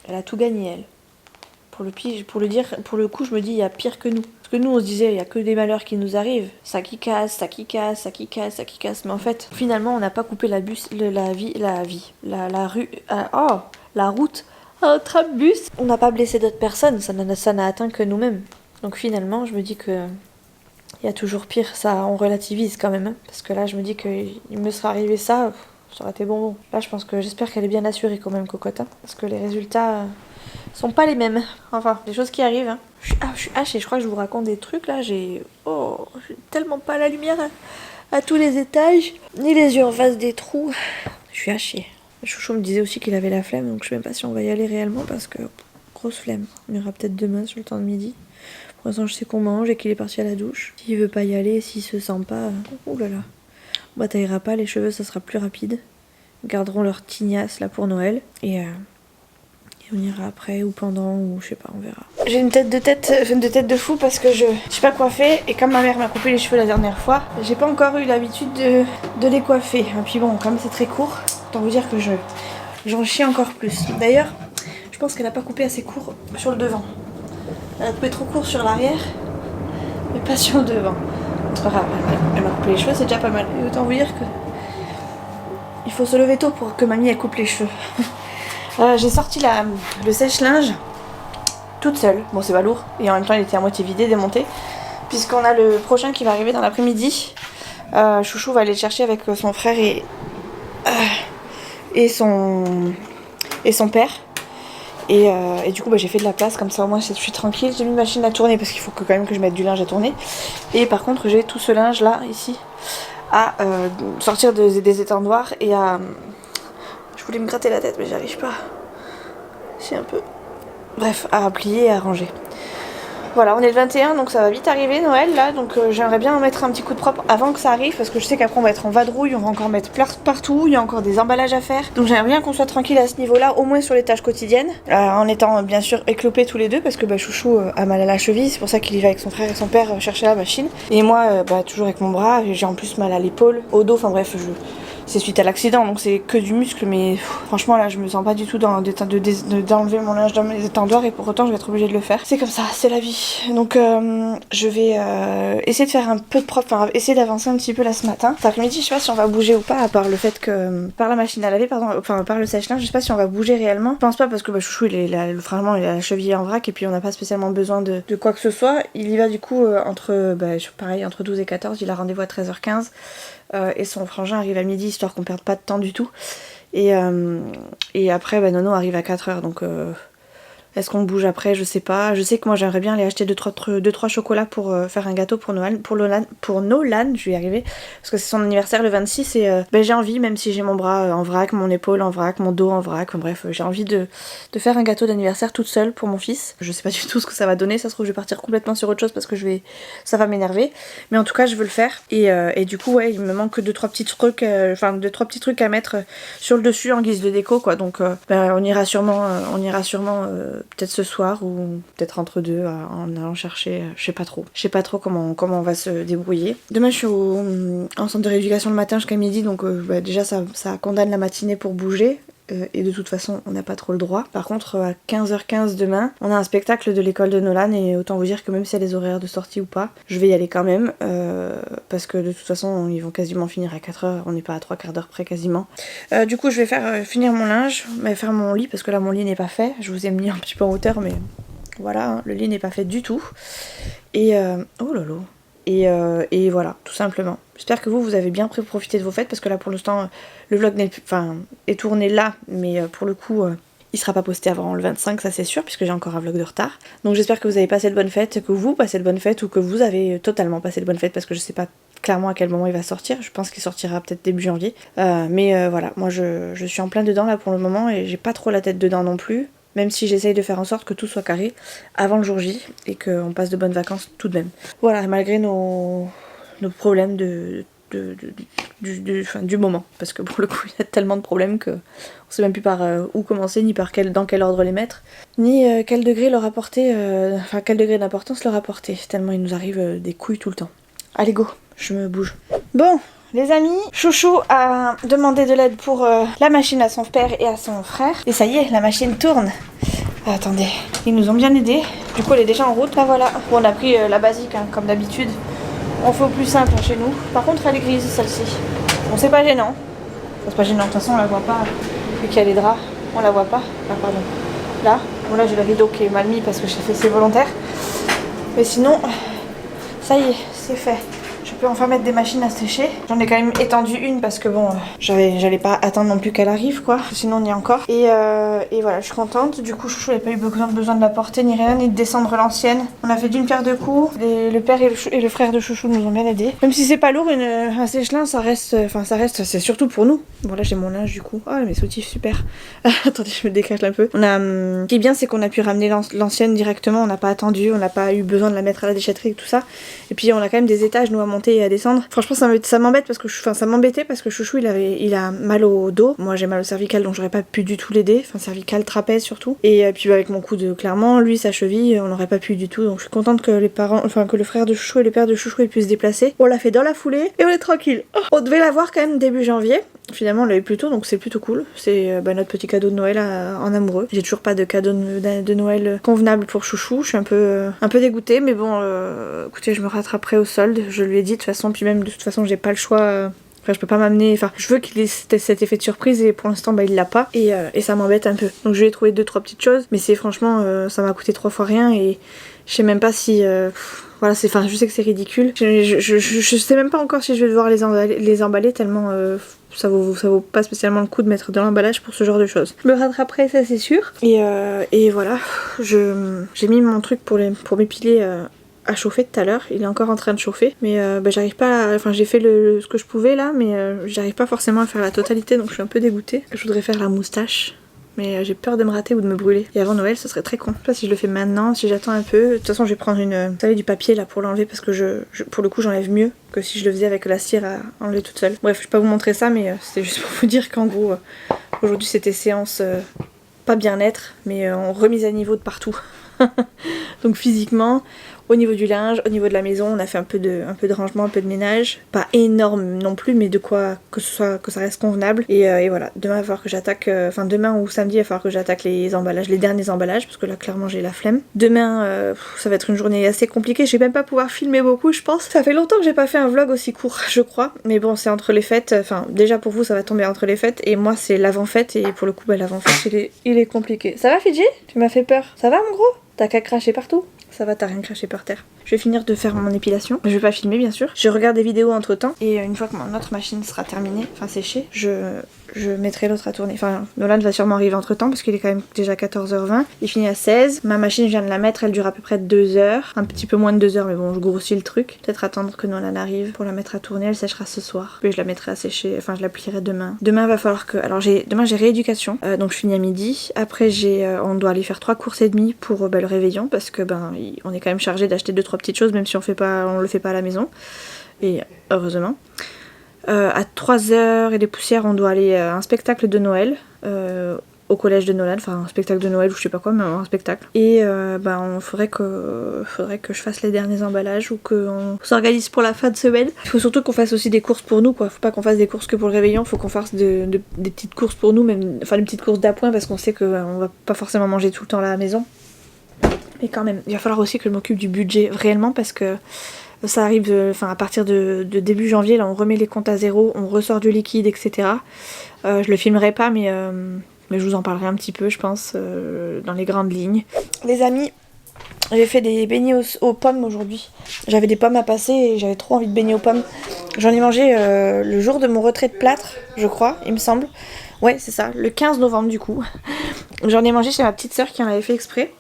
Elle a tout gagné elle. Pour le coup je me dis il y a pire que nous. Parce que nous on se disait il y a que des malheurs qui nous arrivent. Ça qui casse. Mais en fait finalement on n'a pas coupé la route à un trambus. On n'a pas blessé d'autres personnes. Ça n'a atteint que nous-mêmes. Donc finalement je me dis que il y a toujours pire, ça on relativise quand même. Parce que là je me dis qu'il me serait arrivé ça aurait été bonbon. Là j'espère qu'elle est bien assurée quand même cocotte. Parce que les résultats sont pas les mêmes. Enfin, des choses qui arrivent. Je suis hachée, je crois que je vous raconte des trucs là. J'ai tellement pas la lumière à tous les étages. Ni les yeux en face des trous. Je suis hachée. Chouchou me disait aussi qu'il avait la flemme. Donc je sais même pas si on va y aller réellement. Parce que grosse flemme. On ira peut-être demain sur le temps de midi. Pour l'instant je sais qu'on mange et qu'il est parti à la douche. S'il veut pas y aller, s'il se sent pas... Ouh là là. Bah t'ailleras pas, les cheveux ça sera plus rapide. Ils garderont leur tignasse là pour Noël. Et on ira après ou pendant ou je sais pas, on verra. J'ai une tête de fou parce que je sais pas coiffer. Et comme ma mère m'a coupé les cheveux la dernière fois, j'ai pas encore eu l'habitude de les coiffer. Et puis bon, comme c'est très court, autant vous dire que j'en chie encore plus. D'ailleurs, je pense qu'elle a pas coupé assez court sur le devant. Elle a coupé trop court sur l'arrière, mais pas sur le devant. Elle m'a coupé les cheveux, c'est déjà pas mal. Et autant vous dire que il faut se lever tôt pour que mamie elle coupe les cheveux. J'ai sorti le sèche-linge toute seule. Bon, c'est pas lourd. Et en même temps, il était à moitié vidé, démonté. Puisqu'on a le prochain qui va arriver dans l'après-midi. Chouchou va aller le chercher avec son frère et son père. Et du coup j'ai fait de la place comme ça au moins je suis tranquille. J'ai mis une machine à tourner parce qu'il faut quand même que je mette du linge à tourner. Et par contre j'ai tout ce linge là ici à sortir des étendoirs et à... Je voulais me gratter la tête mais j'y arrive pas. C'est un peu... Bref, à plier et à ranger. Voilà, on est le 21 donc ça va vite arriver Noël là. Donc j'aimerais bien en mettre un petit coup de propre avant que ça arrive. Parce que je sais qu'après on va être en vadrouille, on va encore mettre partout. Il y a encore des emballages à faire. Donc j'aimerais bien qu'on soit tranquille à ce niveau là, au moins sur les tâches quotidiennes. En étant bien sûr éclopés tous les deux. Parce que Chouchou a mal à la cheville. C'est pour ça qu'il y va avec son frère et son père chercher la machine. Et moi toujours avec mon bras. J'ai en plus mal à l'épaule, au dos, enfin bref c'est suite à l'accident, donc c'est que du muscle, mais franchement là je me sens pas du tout d'enlever mon linge dans mes étendoirs et pour autant je vais être obligée de le faire. C'est comme ça, c'est la vie. Donc je vais essayer de faire un peu de propre, enfin essayer d'avancer un petit peu là ce matin. Cet après-midi je sais pas si on va bouger ou pas, à part le fait que, par la machine à laver, par le sèche-linge, je sais pas si on va bouger réellement. Je pense pas parce que Chouchou il a la cheville en vrac et puis on n'a pas spécialement besoin de quoi que ce soit. Il y va du coup entre 12 et 14, il a rendez-vous à 13h15. Et son frangin arrive à midi histoire qu'on perde pas de temps du tout et après Nono arrive à 4h donc Est-ce qu'on bouge après? Je sais pas. Je sais que moi j'aimerais bien aller acheter 2-3 chocolats pour faire un gâteau pour Noël. Pour Nolan, je vais y arriver. Parce que c'est son anniversaire le 26 et j'ai envie, même si j'ai mon bras en vrac, mon épaule en vrac, mon dos en vrac, enfin, bref, j'ai envie de faire un gâteau d'anniversaire toute seule pour mon fils. Je sais pas du tout ce que ça va donner, ça se trouve je vais partir complètement sur autre chose parce que ça va m'énerver. Mais en tout cas je veux le faire. Et du coup ouais, il me manque 2-3 petits trucs, 2-3 petits trucs à mettre sur le dessus en guise de déco quoi. Donc on ira sûrement peut-être ce soir ou peut-être entre deux en allant chercher, je sais pas trop comment on va se débrouiller. Demain je suis en centre de rééducation le matin jusqu'à midi, donc déjà ça condamne la matinée pour bouger. Et de toute façon on n'a pas trop le droit. Par contre à 15h15 demain on a un spectacle de l'école de Nolan et autant vous dire que même s'il y a des horaires de sortie ou pas, je vais y aller quand même parce que de toute façon ils vont quasiment finir à 4h, on n'est pas à 3/4 d'heure près quasiment. Du coup je vais faire finir mon linge, faire mon lit parce que là mon lit n'est pas fait. Je vous ai mis un petit peu en hauteur mais voilà, hein, le lit n'est pas fait du tout. Et oh lolo. Et voilà, tout simplement. J'espère que vous avez bien profité de vos fêtes parce que là pour l'instant le vlog est tourné là, mais pour le coup il sera pas posté avant le 25, ça c'est sûr, puisque j'ai encore un vlog de retard. Donc j'espère que vous avez passé de bonnes fêtes, que vous passez de bonnes fêtes ou que vous avez totalement passé de bonnes fêtes parce que je sais pas clairement à quel moment il va sortir. Je pense qu'il sortira peut-être début janvier. Mais voilà, moi je suis en plein dedans là pour le moment et j'ai pas trop la tête dedans non plus. Même si j'essaye de faire en sorte que tout soit carré avant le jour J et qu'on passe de bonnes vacances tout de même. Voilà, malgré nos problèmes du moment. Parce que pour le coup, il y a tellement de problèmes qu'on sait même plus par où commencer, ni dans quel ordre les mettre, ni quel degré leur apporter, quel degré d'importance leur apporter. Tellement il nous arrive des couilles tout le temps. Allez go, je me bouge. Bon, les amis, Chouchou a demandé de l'aide pour la machine à son père et à son frère. Et ça y est, la machine tourne. Attendez, ils nous ont bien aidés. Du coup, elle est déjà en route. Là, voilà. Bon, on a pris la basique, hein, comme d'habitude. On fait au plus simple hein, chez nous. Par contre, elle est grise, celle-ci. Bon, c'est pas gênant. Enfin, c'est pas gênant. De toute façon, on la voit pas. Vu qu'il y a les draps, on la voit pas. Ah, pardon. Là. Bon, là, j'ai le rideau qui est mal mis parce que j'ai fait c'est volontaire. Mais sinon, ça y est, c'est fait. Je peux enfin mettre des machines à sécher. J'en ai quand même étendu une parce que bon, j'allais pas attendre non plus qu'elle arrive quoi. Sinon on y est encore. Et voilà, je suis contente. Du coup, Chouchou n'avait pas eu besoin de la porter ni rien, ni de descendre l'ancienne. On a fait d'une pierre deux coups. Le père et le frère de Chouchou nous ont bien aidés. Même si c'est pas lourd, un sèche-linge, ça reste, c'est surtout pour nous. Bon là j'ai mon linge du coup. Ah mes soutifs super. Attendez, je me décache un peu. Ce qui est bien, c'est qu'on a pu ramener l'ancienne directement. On n'a pas attendu, on n'a pas eu besoin de la mettre à la déchetterie et tout ça. Et puis on a quand même des étages nous à monter et à descendre. Franchement ça m'embête parce que ça m'embêtait parce que Chouchou il a mal au dos. Moi j'ai mal au cervical donc j'aurais pas pu du tout l'aider. Enfin cervical, trapèze surtout. Et puis avec mon coude clairement, lui sa cheville, on n'aurait pas pu du tout. Donc je suis contente que que le frère de Chouchou et le père de Chouchou aient pu se déplacer. On l'a fait dans la foulée et on est tranquille. Oh, on devait l'avoir quand même début janvier. Finalement on l'a eu plus tôt donc c'est plutôt cool. C'est notre petit cadeau de Noël en amoureux. J'ai toujours pas de cadeau de Noël convenable pour Chouchou. Je suis un peu dégoûtée mais bon écoutez, je me rattraperai au solde. Je lui ai dit de toute façon, puis même de toute façon j'ai pas le choix. Enfin, je peux pas m'amener. Enfin, je veux qu'il ait cet effet de surprise et pour l'instant, il l'a pas. Et ça m'embête un peu. Donc, je lui ai trouvé 2-3 petites choses. Mais c'est franchement, ça m'a coûté 3 fois rien. Et je sais même pas si. Voilà, je sais que c'est ridicule. Je sais même pas encore si je vais devoir les emballer tellement. Ça vaut pas spécialement le coup de mettre de l'emballage pour ce genre de choses. Je me rattraperai, ça c'est sûr. Et voilà. J'ai mis mon truc pour m'épiler. À chauffer tout à l'heure, il est encore en train de chauffer mais j'arrive pas enfin j'ai fait ce que je pouvais là mais j'arrive pas forcément à faire la totalité donc je suis un peu dégoûtée. Je voudrais faire la moustache mais j'ai peur de me rater ou de me brûler et avant Noël ce serait très con. Je sais pas si je le fais maintenant, si j'attends un peu. De toute façon je vais prendre vous savez, du papier là pour l'enlever parce que pour le coup j'enlève mieux que si je le faisais avec la cire à enlever toute seule. Bref, je vais pas vous montrer ça mais c'était juste pour vous dire qu'en gros aujourd'hui c'était séance pas bien-être mais remise à niveau de partout. Donc physiquement, au niveau du linge, au niveau de la maison, on a fait un peu de rangement, un peu de ménage. Pas énorme non plus, mais de quoi que ça reste convenable. Et voilà, demain il va falloir que j'attaque, demain ou samedi il va falloir que j'attaque les derniers emballages, parce que là clairement j'ai la flemme. Demain, ça va être une journée assez compliquée, je vais même pas pouvoir filmer beaucoup je pense. Ça fait longtemps que j'ai pas fait un vlog aussi court, je crois. Mais bon, c'est entre les fêtes, déjà pour vous ça va tomber entre les fêtes, et moi c'est l'avant-fête, et pour le coup l'avant-fête il est compliqué. Ça va Fidji? Tu m'as fait peur. Ça va mon gros? T'as qu'à cracher partout? Ça va, t'as rien craché par terre. Je vais finir de faire mon épilation. Je vais pas filmer bien sûr. Je regarde des vidéos entre temps. Et une fois que notre machine sera terminée, séchée, je je mettrai l'autre à tourner. Enfin, Nolan va sûrement arriver entre temps parce qu'il est quand même déjà 14h20. Il finit à 16. Ma machine, je viens de la mettre, elle dure à peu près 2 heures. Un petit peu moins de 2 heures, mais bon, je grossis le truc. Peut-être attendre que Nolan arrive pour la mettre à tourner. Elle séchera ce soir. Puis je la mettrai à sécher, enfin, je la plierai demain. Demain, va falloir que. Alors, demain, j'ai rééducation. Donc, je finis à midi. Après, on doit aller faire 3 courses et demie pour le réveillon parce que, on est quand même chargé d'acheter 2-3 petites choses, même si on le fait pas à la maison. Et heureusement. À 3h et des poussières, on doit aller à un spectacle de Noël au collège de Nolan, enfin un spectacle de Noël ou je sais pas quoi, mais un spectacle. Et on faudrait que je fasse les derniers emballages ou qu'on s'organise pour la fin de semaine. Il faut surtout qu'on fasse aussi des courses pour nous, quoi. Faut pas qu'on fasse des courses que pour le réveillon, faut qu'on fasse des petites courses pour nous, même, enfin des petites courses d'appoint parce qu'on sait qu'on va pas forcément manger tout le temps là à la maison. Mais quand même, il va falloir aussi que je m'occupe du budget réellement parce que ça arrive à partir de début janvier, là on remet les comptes à zéro, on ressort du liquide, etc. Je le filmerai pas, mais je vous en parlerai un petit peu, je pense, dans les grandes lignes. Les amis, j'ai fait des beignets aux pommes aujourd'hui. J'avais des pommes à passer et j'avais trop envie de beignets aux pommes. J'en ai mangé le jour de mon retrait de plâtre, je crois, il me semble. Ouais, c'est ça, le 15 novembre du coup. J'en ai mangé chez ma petite sœur qui en avait fait exprès.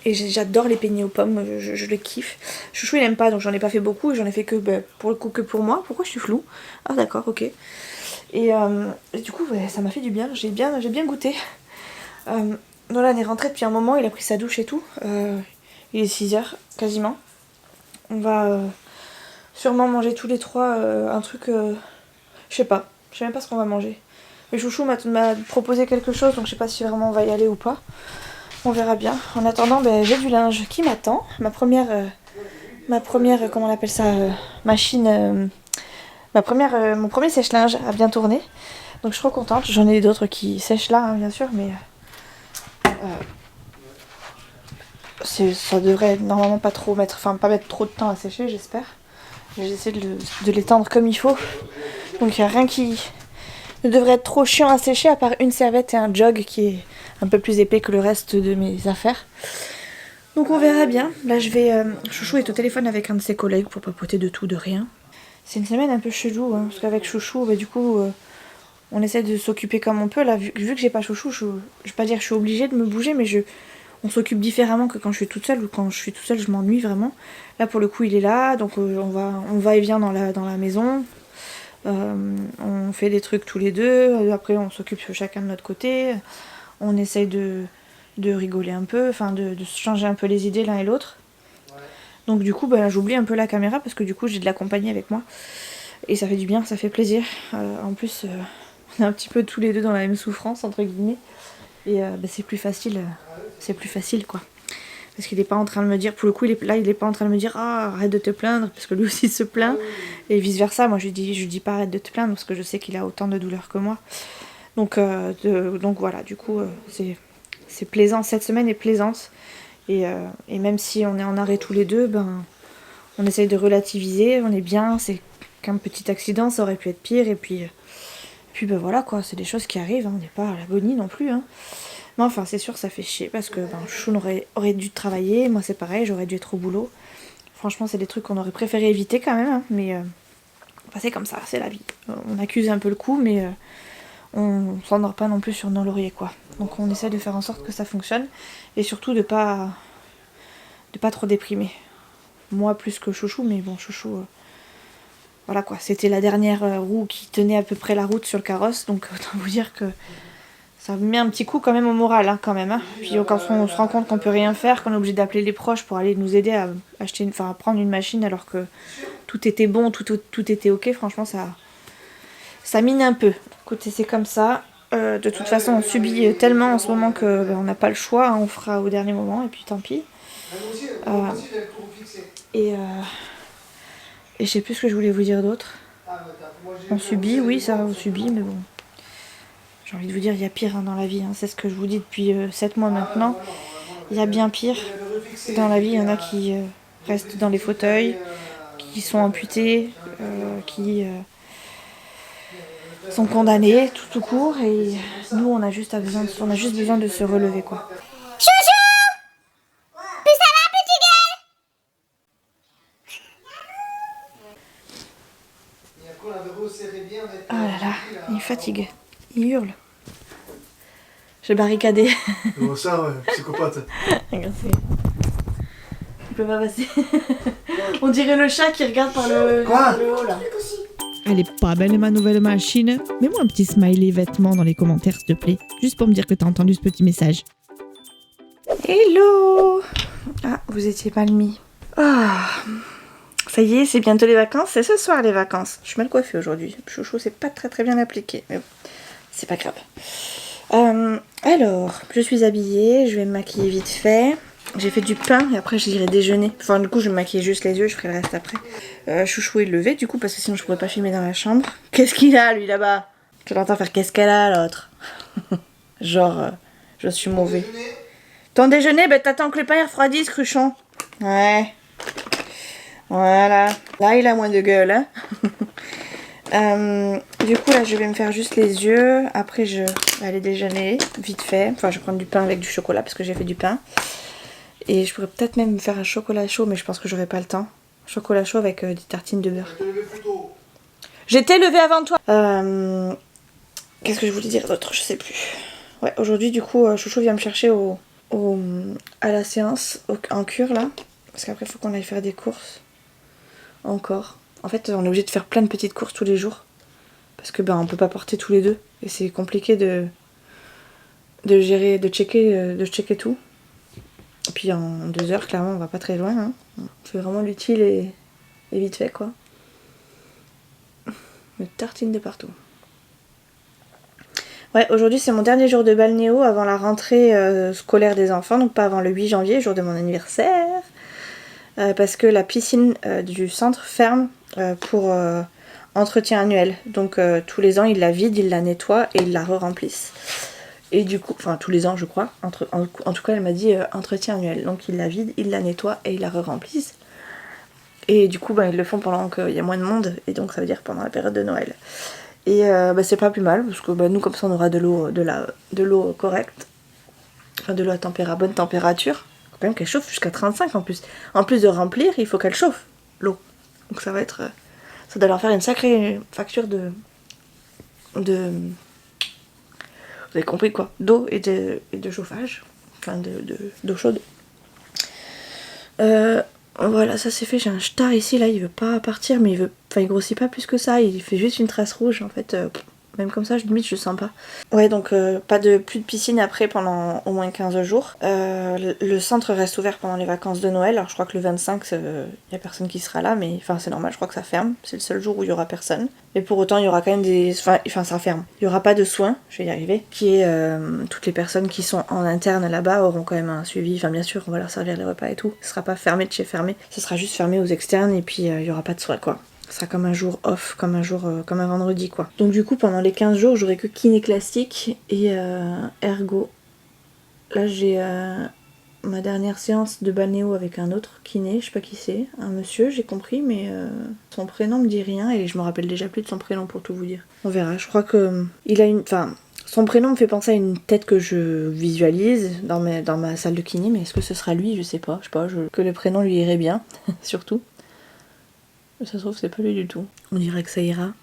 Et j'adore les beignets aux pommes, je le kiffe. Chouchou il aime pas, donc j'en ai pas fait beaucoup, j'en ai fait que pour le coup que pour moi. Pourquoi je suis floue? Ah d'accord, ok. Et du coup ça m'a fait du bien, j'ai bien goûté. Nolan est rentré depuis un moment, il a pris sa douche et tout. Il est 6h quasiment. On va sûrement manger tous les trois un truc, je sais même pas ce qu'on va manger. Mais Chouchou m'a proposé quelque chose, donc je sais pas si vraiment on va y aller ou pas. On verra bien. En attendant, j'ai du linge qui m'attend. Ma première, comment on appelle ça, machine, mon premier sèche-linge a bien tourné. Donc je suis trop contente. J'en ai d'autres qui sèchent là, hein, bien sûr, mais ça devrait normalement pas mettre trop de temps à sécher, j'espère. J'essaie de l'étendre comme il faut. Donc il n'y a rien qui ne devrait être trop chiant à sécher à part une serviette et un jog qui est un peu plus épais que le reste de mes affaires. Donc on verra bien. Là Chouchou est au téléphone avec un de ses collègues pour papoter de tout, de rien. C'est une semaine un peu chelou, hein, parce qu'avec Chouchou, du coup, on essaie de s'occuper comme on peut. Là, vu que j'ai pas Chouchou, je vais pas dire que je suis obligée de me bouger, mais on s'occupe différemment que quand je suis toute seule, ou quand je suis toute seule, je m'ennuie vraiment. Là, pour le coup, il est là, donc on va et vient dans la maison. On fait des trucs tous les deux, après on s'occupe chacun de notre côté. On essaye de rigoler un peu, de changer un peu les idées l'un et l'autre. Ouais. Donc du coup, j'oublie un peu la caméra parce que du coup j'ai de la compagnie avec moi. Et ça fait du bien, ça fait plaisir. En plus, on est un petit peu tous les deux dans la même souffrance, entre guillemets. Et c'est plus facile quoi. Parce qu'il est pas en train de me dire, pour le coup il est pas en train de me dire arrête de te plaindre, parce que lui aussi se plaint. Et vice versa, moi je dis pas arrête de te plaindre parce que je sais qu'il a autant de douleurs que moi. Donc voilà, du coup c'est plaisant, cette semaine est plaisante et même si on est en arrêt tous les deux, on essaye de relativiser, on est bien, c'est qu'un petit accident, ça aurait pu être pire et puis voilà quoi, c'est des choses qui arrivent, hein, on n'est pas à l'agonie non plus. Hein. Mais enfin c'est sûr ça fait chier parce que Chou aurait dû travailler, moi c'est pareil, j'aurais dû être au boulot. Franchement c'est des trucs qu'on aurait préféré éviter quand même, hein, mais c'est comme ça, c'est la vie. On accuse un peu le coup mais on s'endort pas non plus sur nos lauriers quoi. Donc on essaie de faire en sorte que ça fonctionne et surtout de pas trop déprimer. Moi plus que Chouchou, mais bon Chouchou voilà quoi, c'était la dernière roue qui tenait à peu près la route sur le carrosse, donc autant vous dire que ça met un petit coup quand même au moral hein, quand même. Hein. Puis quand on se rend compte qu'on peut rien faire, qu'on est obligé d'appeler les proches pour aller nous aider à prendre une machine alors que tout était bon, tout était ok, franchement ça mine un peu. Écoutez, c'est comme ça. De toute façon, on subit tellement en ce moment que on n'a pas le choix. Hein, on fera au dernier moment et puis tant pis. Et je sais plus ce que je voulais vous dire d'autre. On subit, oui, ça, on subit, mais bon. J'ai envie de vous dire, il y a pire hein, dans la vie. Hein. C'est ce que je vous dis depuis 7 mois maintenant. Il y a bien pire. Dans la vie, il y en a qui restent dans les fauteuils, qui sont amputés, qui sont condamnés tout court. Et nous, on a juste besoin de se relever, quoi. Ah là là, il fatigue. Il hurle. J'ai barricadé. Bon, ça, ouais, psychopathe. Regarde, il peut pas passer. On dirait le chat qui regarde par le haut là. Elle est pas belle ma nouvelle machine. Mets-moi un petit smiley vêtements dans les commentaires s'il te plaît. Juste pour me dire que t'as entendu ce petit message. Hello. Ah, vous étiez mal mis. Ah, ça y est, c'est bientôt les vacances. C'est ce soir les vacances. Je suis mal coiffée aujourd'hui. Chouchou, c'est pas très bien appliqué. Mais bon, c'est pas grave. Alors, je suis habillée. Je vais me maquiller vite fait. J'ai fait du pain et après j'irai déjeuner. Enfin, du coup, je vais me maquiller juste les yeux. Je ferai le reste après. Chouchou est levé du coup parce que sinon je pourrais pas filmer dans la chambre. Qu'est-ce qu'il a lui là-bas? Je l'entends faire qu'est-ce qu'elle a l'autre. Genre, je suis mauvais. Ton déjeuner, ben t'attends que le pain il refroidisse, cruchon. Ouais. Voilà. Là, il a moins de gueule, hein. Du coup, là, je vais me faire juste les yeux. Après, je vais aller déjeuner, vite fait. Enfin, je vais prendre du pain avec du chocolat parce que j'ai fait du pain. Et je pourrais peut-être même me faire un chocolat chaud, mais je pense que j'aurai pas le temps. Chocolat chaud avec des tartines de beurre. J'étais levée avant toi. Qu'est-ce que je voulais dire d'autre? Je sais plus. Ouais, aujourd'hui, du coup, Chouchou vient me chercher à la séance, en cure, là. Parce qu'après, il faut qu'on aille faire des courses. Encore. En fait, on est obligé de faire plein de petites courses tous les jours. Parce que, on peut pas porter tous les deux. Et c'est compliqué de gérer, de checker tout. Et puis, en 2 heures, clairement, on va pas très loin. Hein. On fait vraiment l'utile et vite fait, quoi. Une tartine de partout. Ouais, aujourd'hui c'est mon dernier jour de balnéo avant la rentrée scolaire des enfants, donc pas avant le 8 janvier, jour de mon anniversaire, parce que la piscine du centre ferme pour entretien annuel. Donc tous les ans ils la vident, ils la nettoient et ils la re-remplissent. Et du coup, enfin tous les ans je crois, en tout cas elle m'a dit entretien annuel, donc ils la vident, ils la nettoient et ils la re-remplissent. Et du coup ils le font pendant qu'il y a moins de monde, et donc ça veut dire pendant la période de Noël. Et c'est pas plus mal parce que nous comme ça on aura de l'eau correcte, enfin de l'eau à bonne température, faut quand même qu'elle chauffe jusqu'à 35 en plus. En plus de remplir, il faut qu'elle chauffe l'eau. Donc ça va être, ça doit leur faire une sacrée facture de vous avez compris quoi, d'eau et de chauffage, enfin d'eau chaude. Voilà, ça c'est fait, j'ai un star ici, là il veut pas partir, mais il grossit pas plus que ça, il fait juste une trace rouge en fait, même comme ça limite je le sens pas. Ouais, donc plus de piscine après pendant au moins 15 jours. Le centre reste ouvert pendant les vacances de Noël, alors je crois que le 25 y a personne qui sera là, mais enfin c'est normal, je crois que ça ferme, c'est le seul jour où il y aura personne. Et pour autant il y aura quand même enfin ça ferme. Il y aura pas de soins, je vais y arriver, toutes les personnes qui sont en interne là-bas auront quand même un suivi, enfin bien sûr on va leur servir les repas et tout. Ce sera pas fermé de chez fermé, ce sera juste fermé aux externes et puis il y aura pas de soins quoi. Ce sera comme un jour off, comme un vendredi quoi. Donc du coup pendant les 15 jours j'aurai que kiné classique et ergo. Là j'ai ma dernière séance de balnéo avec un autre kiné, je sais pas qui c'est, un monsieur j'ai compris, mais son prénom me dit rien et je me rappelle déjà plus de son prénom pour tout vous dire. On verra, je crois que il a son prénom me fait penser à une tête que je visualise dans ma salle de kiné, mais est-ce que ce sera lui? Je sais pas, que le prénom lui irait bien, surtout. Ça se trouve c'est pas lui du tout. On dirait que ça ira.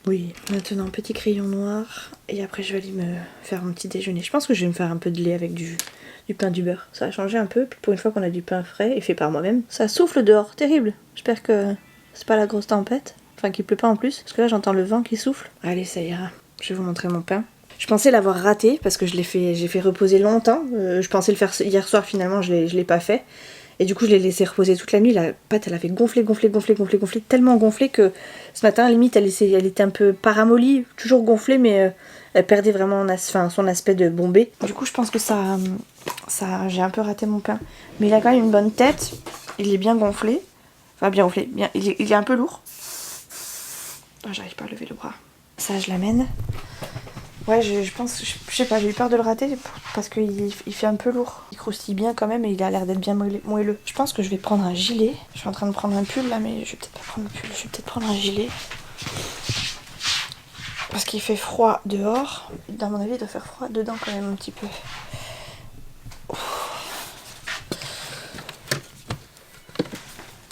Oui. Maintenant petit crayon noir et après je vais aller me faire un petit déjeuner. Je pense que je vais me faire un peu de lait avec du pain du beurre. Ça a changé un peu, puis pour une fois qu'on a du pain frais et fait par moi-même. Ça souffle dehors, terrible. J'espère que c'est pas la grosse tempête. Enfin qu'il pleut pas en plus, parce que là j'entends le vent qui souffle. Allez ça ira. Je vais vous montrer mon pain. Je pensais l'avoir raté parce que j'ai fait reposer longtemps. Je pensais le faire hier soir, finalement je l'ai pas fait. Et du coup je l'ai laissé reposer toute la nuit, la pâte elle avait gonflé, tellement gonflé que ce matin limite elle était un peu paramollie, toujours gonflée mais elle perdait vraiment son aspect de bombé. Du coup je pense que ça j'ai un peu raté mon pain. Mais il a quand même une bonne tête, il est bien gonflé, il est un peu lourd. Oh, j'arrive pas à lever le bras. Ça je l'amène. Ouais, je pense, je sais pas, j'ai eu peur de le rater parce qu'il fait un peu lourd. Il croustille bien quand même et il a l'air d'être bien moelleux. Je pense que je vais prendre un gilet. Je suis en train de prendre un pull là, mais je vais peut-être pas prendre le pull. Je vais peut-être prendre un gilet. Parce qu'il fait froid dehors. Dans mon avis, il doit faire froid dedans quand même un petit peu.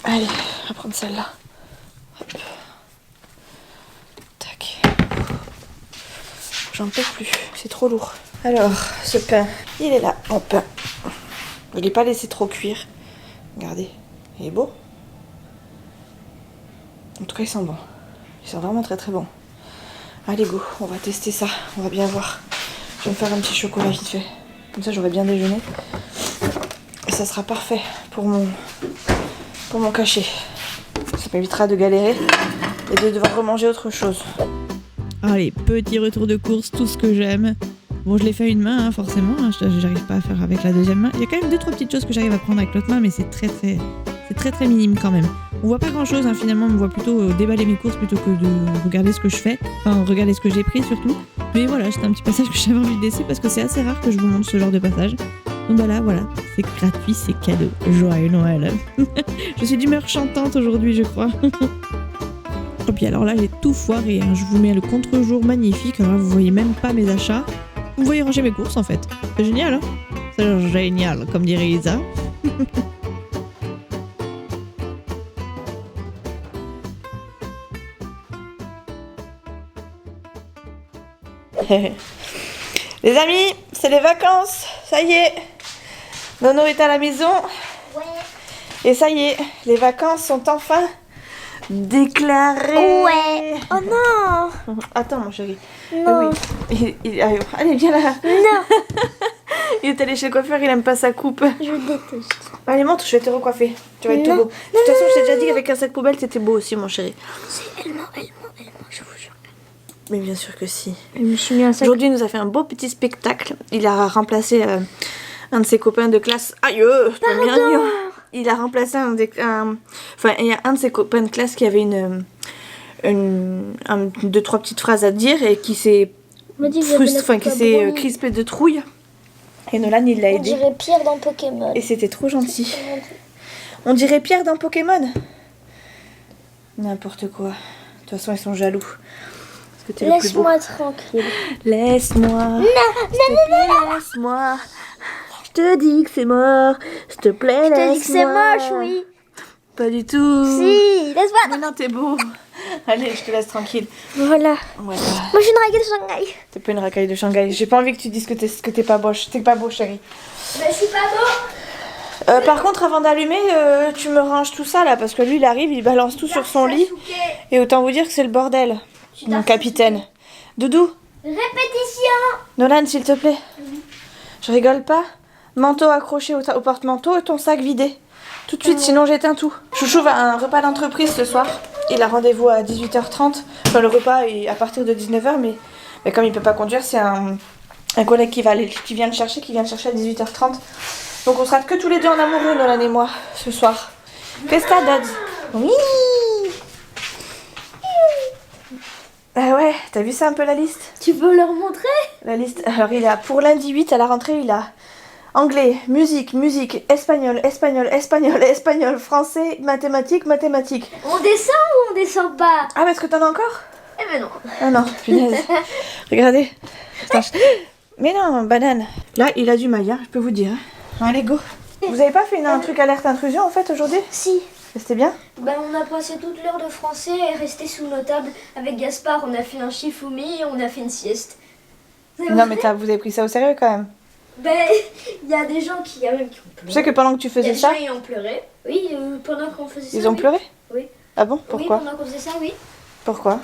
Allez, on va prendre celle-là. J'en peux plus, c'est trop lourd. Alors, ce pain, il est là, mon pain. Il n'est pas laissé trop cuire. Regardez, il est beau. En tout cas, il sent bon. Il sent vraiment très très bon. Allez, go, on va tester ça, on va bien voir. Je vais me faire un petit chocolat vite fait. Comme ça, j'aurai bien déjeuné. Et ça sera parfait pour mon cachet. Ça m'évitera de galérer et de devoir remanger autre chose. Allez, petit retour de course, tout ce que j'aime. Bon, je l'ai fait à une main, hein, forcément. J'arrive pas à faire avec la deuxième main. Il y a quand même 2-3 petites choses que j'arrive à prendre avec l'autre main, mais c'est très minime quand même. On voit pas grand chose, hein, finalement. On me voit plutôt déballer mes courses plutôt que de regarder ce que je fais. Enfin, regarder ce que j'ai pris surtout. Mais voilà, c'était un petit passage que j'avais envie de laisser parce que c'est assez rare que je vous montre ce genre de passage. Donc voilà, c'est gratuit, c'est cadeau. Joyeux Noël. Je suis d'humeur chantante aujourd'hui, je crois. Et puis alors là, j'ai tout foiré. Hein. Je vous mets le contre-jour magnifique. Alors là, vous voyez même pas mes achats. Vous voyez ranger mes courses en fait. C'est génial, hein? C'est génial, comme dirait Isa. Les amis, c'est les vacances. Ça y est. Nono est à la maison. Ouais. Et ça y est, les vacances sont enfin déclarées. Ouais. Oh non. Attends, mon chéri. Non. Oui. Allez, viens là. Non. Il est allé chez le coiffeur, il aime pas sa coupe. Je déteste. Allez, montre, je vais te recoiffer. Tu vas être tout Non. beau. De toute façon, je t'ai déjà dit qu'avec un sac poubelle, c'était beau aussi, mon chéri. Elle ment, je vous jure. Mais bien sûr que si. Je me suis mis un sac. Aujourd'hui, il nous a fait un beau petit spectacle. Il a remplacé un de ses copains de classe. Aïe, c'est pas mignon. Il a remplacé enfin, il y a un de ses copains de classe qui avait deux, trois petites phrases à dire et qui s'est crispé de trouille. Et Nolan, il l'a On aidé. dirait Pierre dans Pokémon. Et c'était trop gentil. On dirait Pierre dans Pokémon. N'importe quoi. De toute façon, ils sont jaloux. Parce que t'es le plus beau. Laisse-moi tranquille. Laisse-moi. Non, laisse-moi. Je te dis que c'est mort. S'il te plaît, Je te laisse-moi. dis que c'est moche, oui. Pas du tout. Si, laisse-moi. Mais non, t'es beau. Allez, je te laisse tranquille. Voilà. Voilà. Moi, je suis une raquette de Shanghai. T'es pas une racaille de Shanghai. J'ai pas envie que tu dises que t'es pas beau. T'es pas beau, chérie. Mais je suis pas beau. Par contre, avant d'allumer, tu me ranges tout ça là. Parce que lui, il arrive, il balance tout sur son lit. Et autant vous dire que c'est le bordel. Mon capitaine. Doudou, Répétition. Nolan, s'il te plaît. Je rigole pas. Manteau accroché au porte-manteau et ton sac vidé. Tout de suite, sinon j'éteins tout. Chouchou va à un repas d'entreprise ce soir. Il a rendez-vous à 18h30. Enfin, le repas est à partir de 19h, mais comme il peut pas conduire, c'est un collègue qui vient le chercher, à 18h30. Donc on sera que tous les deux en amoureux, Nolan et moi, ce soir. Qu'est-ce que t'as, Dad? Oui. Ah ouais, t'as vu ça un peu la liste? Tu veux leur montrer? La liste. Alors il a pour lundi 8 à la rentrée, il a anglais, musique, espagnol, français, mathématiques. On descend ou on descend pas? Ah mais est-ce que t'en as encore? Eh ben non. Ah non, punaise. Regardez. Putain, mais non, banane. Là, il a du mal, hein, je peux vous dire. Allez, go. Vous avez pas fait un truc alerte intrusion en fait aujourd'hui? Si. C'était bien? Ben, on a passé toute l'heure de français et resté sous nos tables avec Gaspard. On a fait un shifumi et on a fait une sieste. Non mais vous avez pris ça au sérieux quand même. Ben, il y a des gens qui, ont pleuré. Je sais que pendant que tu Il y a faisais des ça, gens qui ont pleuré. Oui, pendant qu'on faisait ça. ils ont oui. pleuré? Oui. Ah bon? Pourquoi? Oui, pendant qu'on faisait ça, oui. Pourquoi?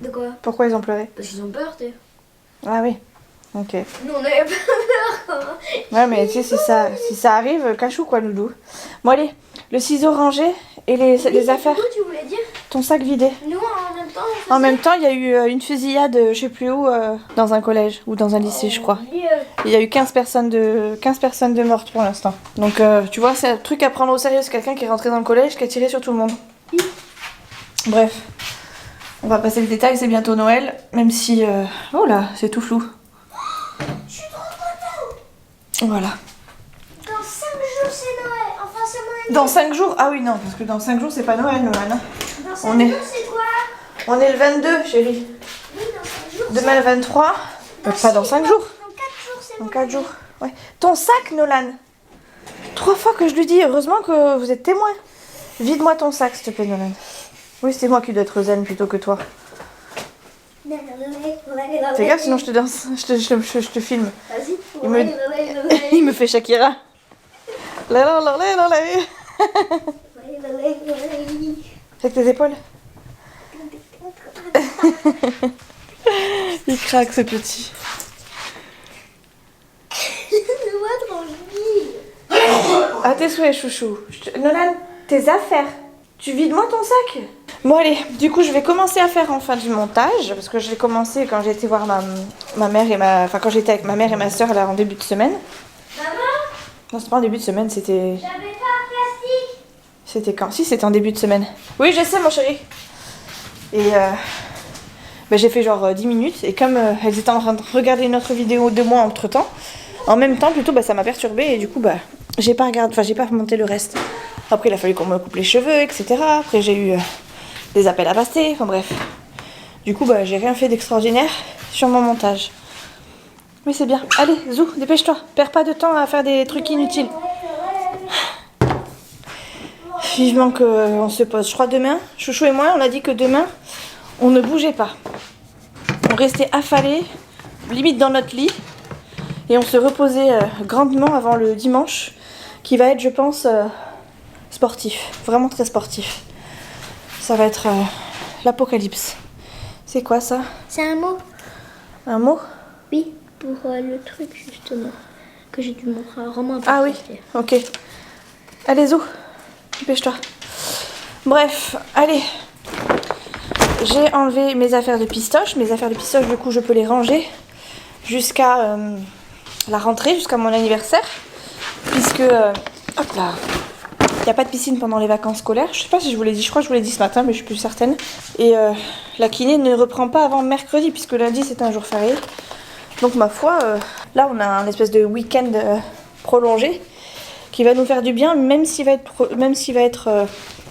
De quoi? Pourquoi ils ont pleuré? Parce qu'ils ont peur, t'es. Ah oui. Ok. Nous, on avait pas peur. Ouais mais tu sais si ça arrive, cachou quoi, Loulou. Bon allez, le ciseau rangé et les affaires. Où tu voulais dire? Ton sac vidé. Nous, en même temps, on En même temps, il y a eu une fusillade, je sais plus où, dans un collège ou dans un lycée, je crois. Il y a eu 15 personnes de mortes pour l'instant. Donc, tu vois, c'est un truc à prendre au sérieux. C'est quelqu'un qui est rentré dans le collège, qui a tiré sur tout le monde. Bref, on va passer le détail, c'est bientôt Noël. Même si... Oh là, c'est tout flou. Je suis trop contente. Voilà. Dans 5 jours, c'est Noël. Enfin, c'est mon anniversaire. Dans 5 jours? Ah oui, non, parce que dans 5 jours, c'est pas Noël, Noël. Hein. Dans 5 On est- jours, c'est quoi? On est le 22, chérie. Oui, dans 5 jours. Demain le 23. Pas dans 5 jours. Dans 4 jours, c'est Dans mon 4 jours. Ouais. Ton sac, Nolan. 3 fois que je lui dis, heureusement que vous êtes témoin. Vide-moi ton sac, s'il te plaît, Nolan. Oui, c'est moi qui dois être zen plutôt que toi. anniversaire. Fais gaffe, sinon je te danse, je te filme. Vas-y. Il me fait Shakira. La la la la la la. Avec tes épaules. Il craque ce petit. À tes souhaits, chouchou. Nolan, tes affaires. Tu vides-moi ton sac. Bon allez, du coup je vais commencer à faire enfin du montage parce que je l'ai commencé quand j'ai été voir ma mère et enfin quand j'étais avec ma mère et ma soeur là en début de semaine. Maman, Non, c'est pas en début de semaine, c'était... j'avais pas un plastique. C'était quand? Si, c'était en début de semaine. Oui, je sais mon chéri. Et j'ai fait genre 10 minutes et comme elles étaient en train de regarder une autre vidéo de moi entre temps, en même temps plutôt ça m'a perturbée et du coup j'ai pas monté le reste. Après il a fallu qu'on me coupe les cheveux, etc. Après j'ai eu des appels à passer, enfin bref. Du coup j'ai rien fait d'extraordinaire sur mon montage. Mais c'est bien. Allez, Zou, dépêche-toi. Perds pas de temps à faire des trucs inutiles. Vivement qu'on se pose. Je crois demain, Chouchou et moi, on a dit que demain, on ne bougeait pas. On restait affalés, limite dans notre lit. Et on se reposait grandement avant le dimanche, qui va être, je pense, sportif. Vraiment très sportif. Ça va être l'apocalypse. C'est quoi ça? C'est un mot. Un mot? Oui, pour le truc justement que j'ai dû montrer à Romain. Ah oui, ok. Allez, Zou, dépêche-toi. Bref, allez. J'ai enlevé mes affaires de pistoche. Mes affaires de pistoche, du coup, je peux les ranger jusqu'à la rentrée, jusqu'à mon anniversaire. Puisque, hop là, il n'y a pas de piscine pendant les vacances scolaires. Je sais pas si je vous l'ai dit, je crois que je vous l'ai dit ce matin, mais je suis plus certaine. Et la kiné ne reprend pas avant mercredi, puisque lundi, c'est un jour férié. Donc, ma foi, là, on a un espèce de week-end prolongé qui va nous faire du bien, même s'il va être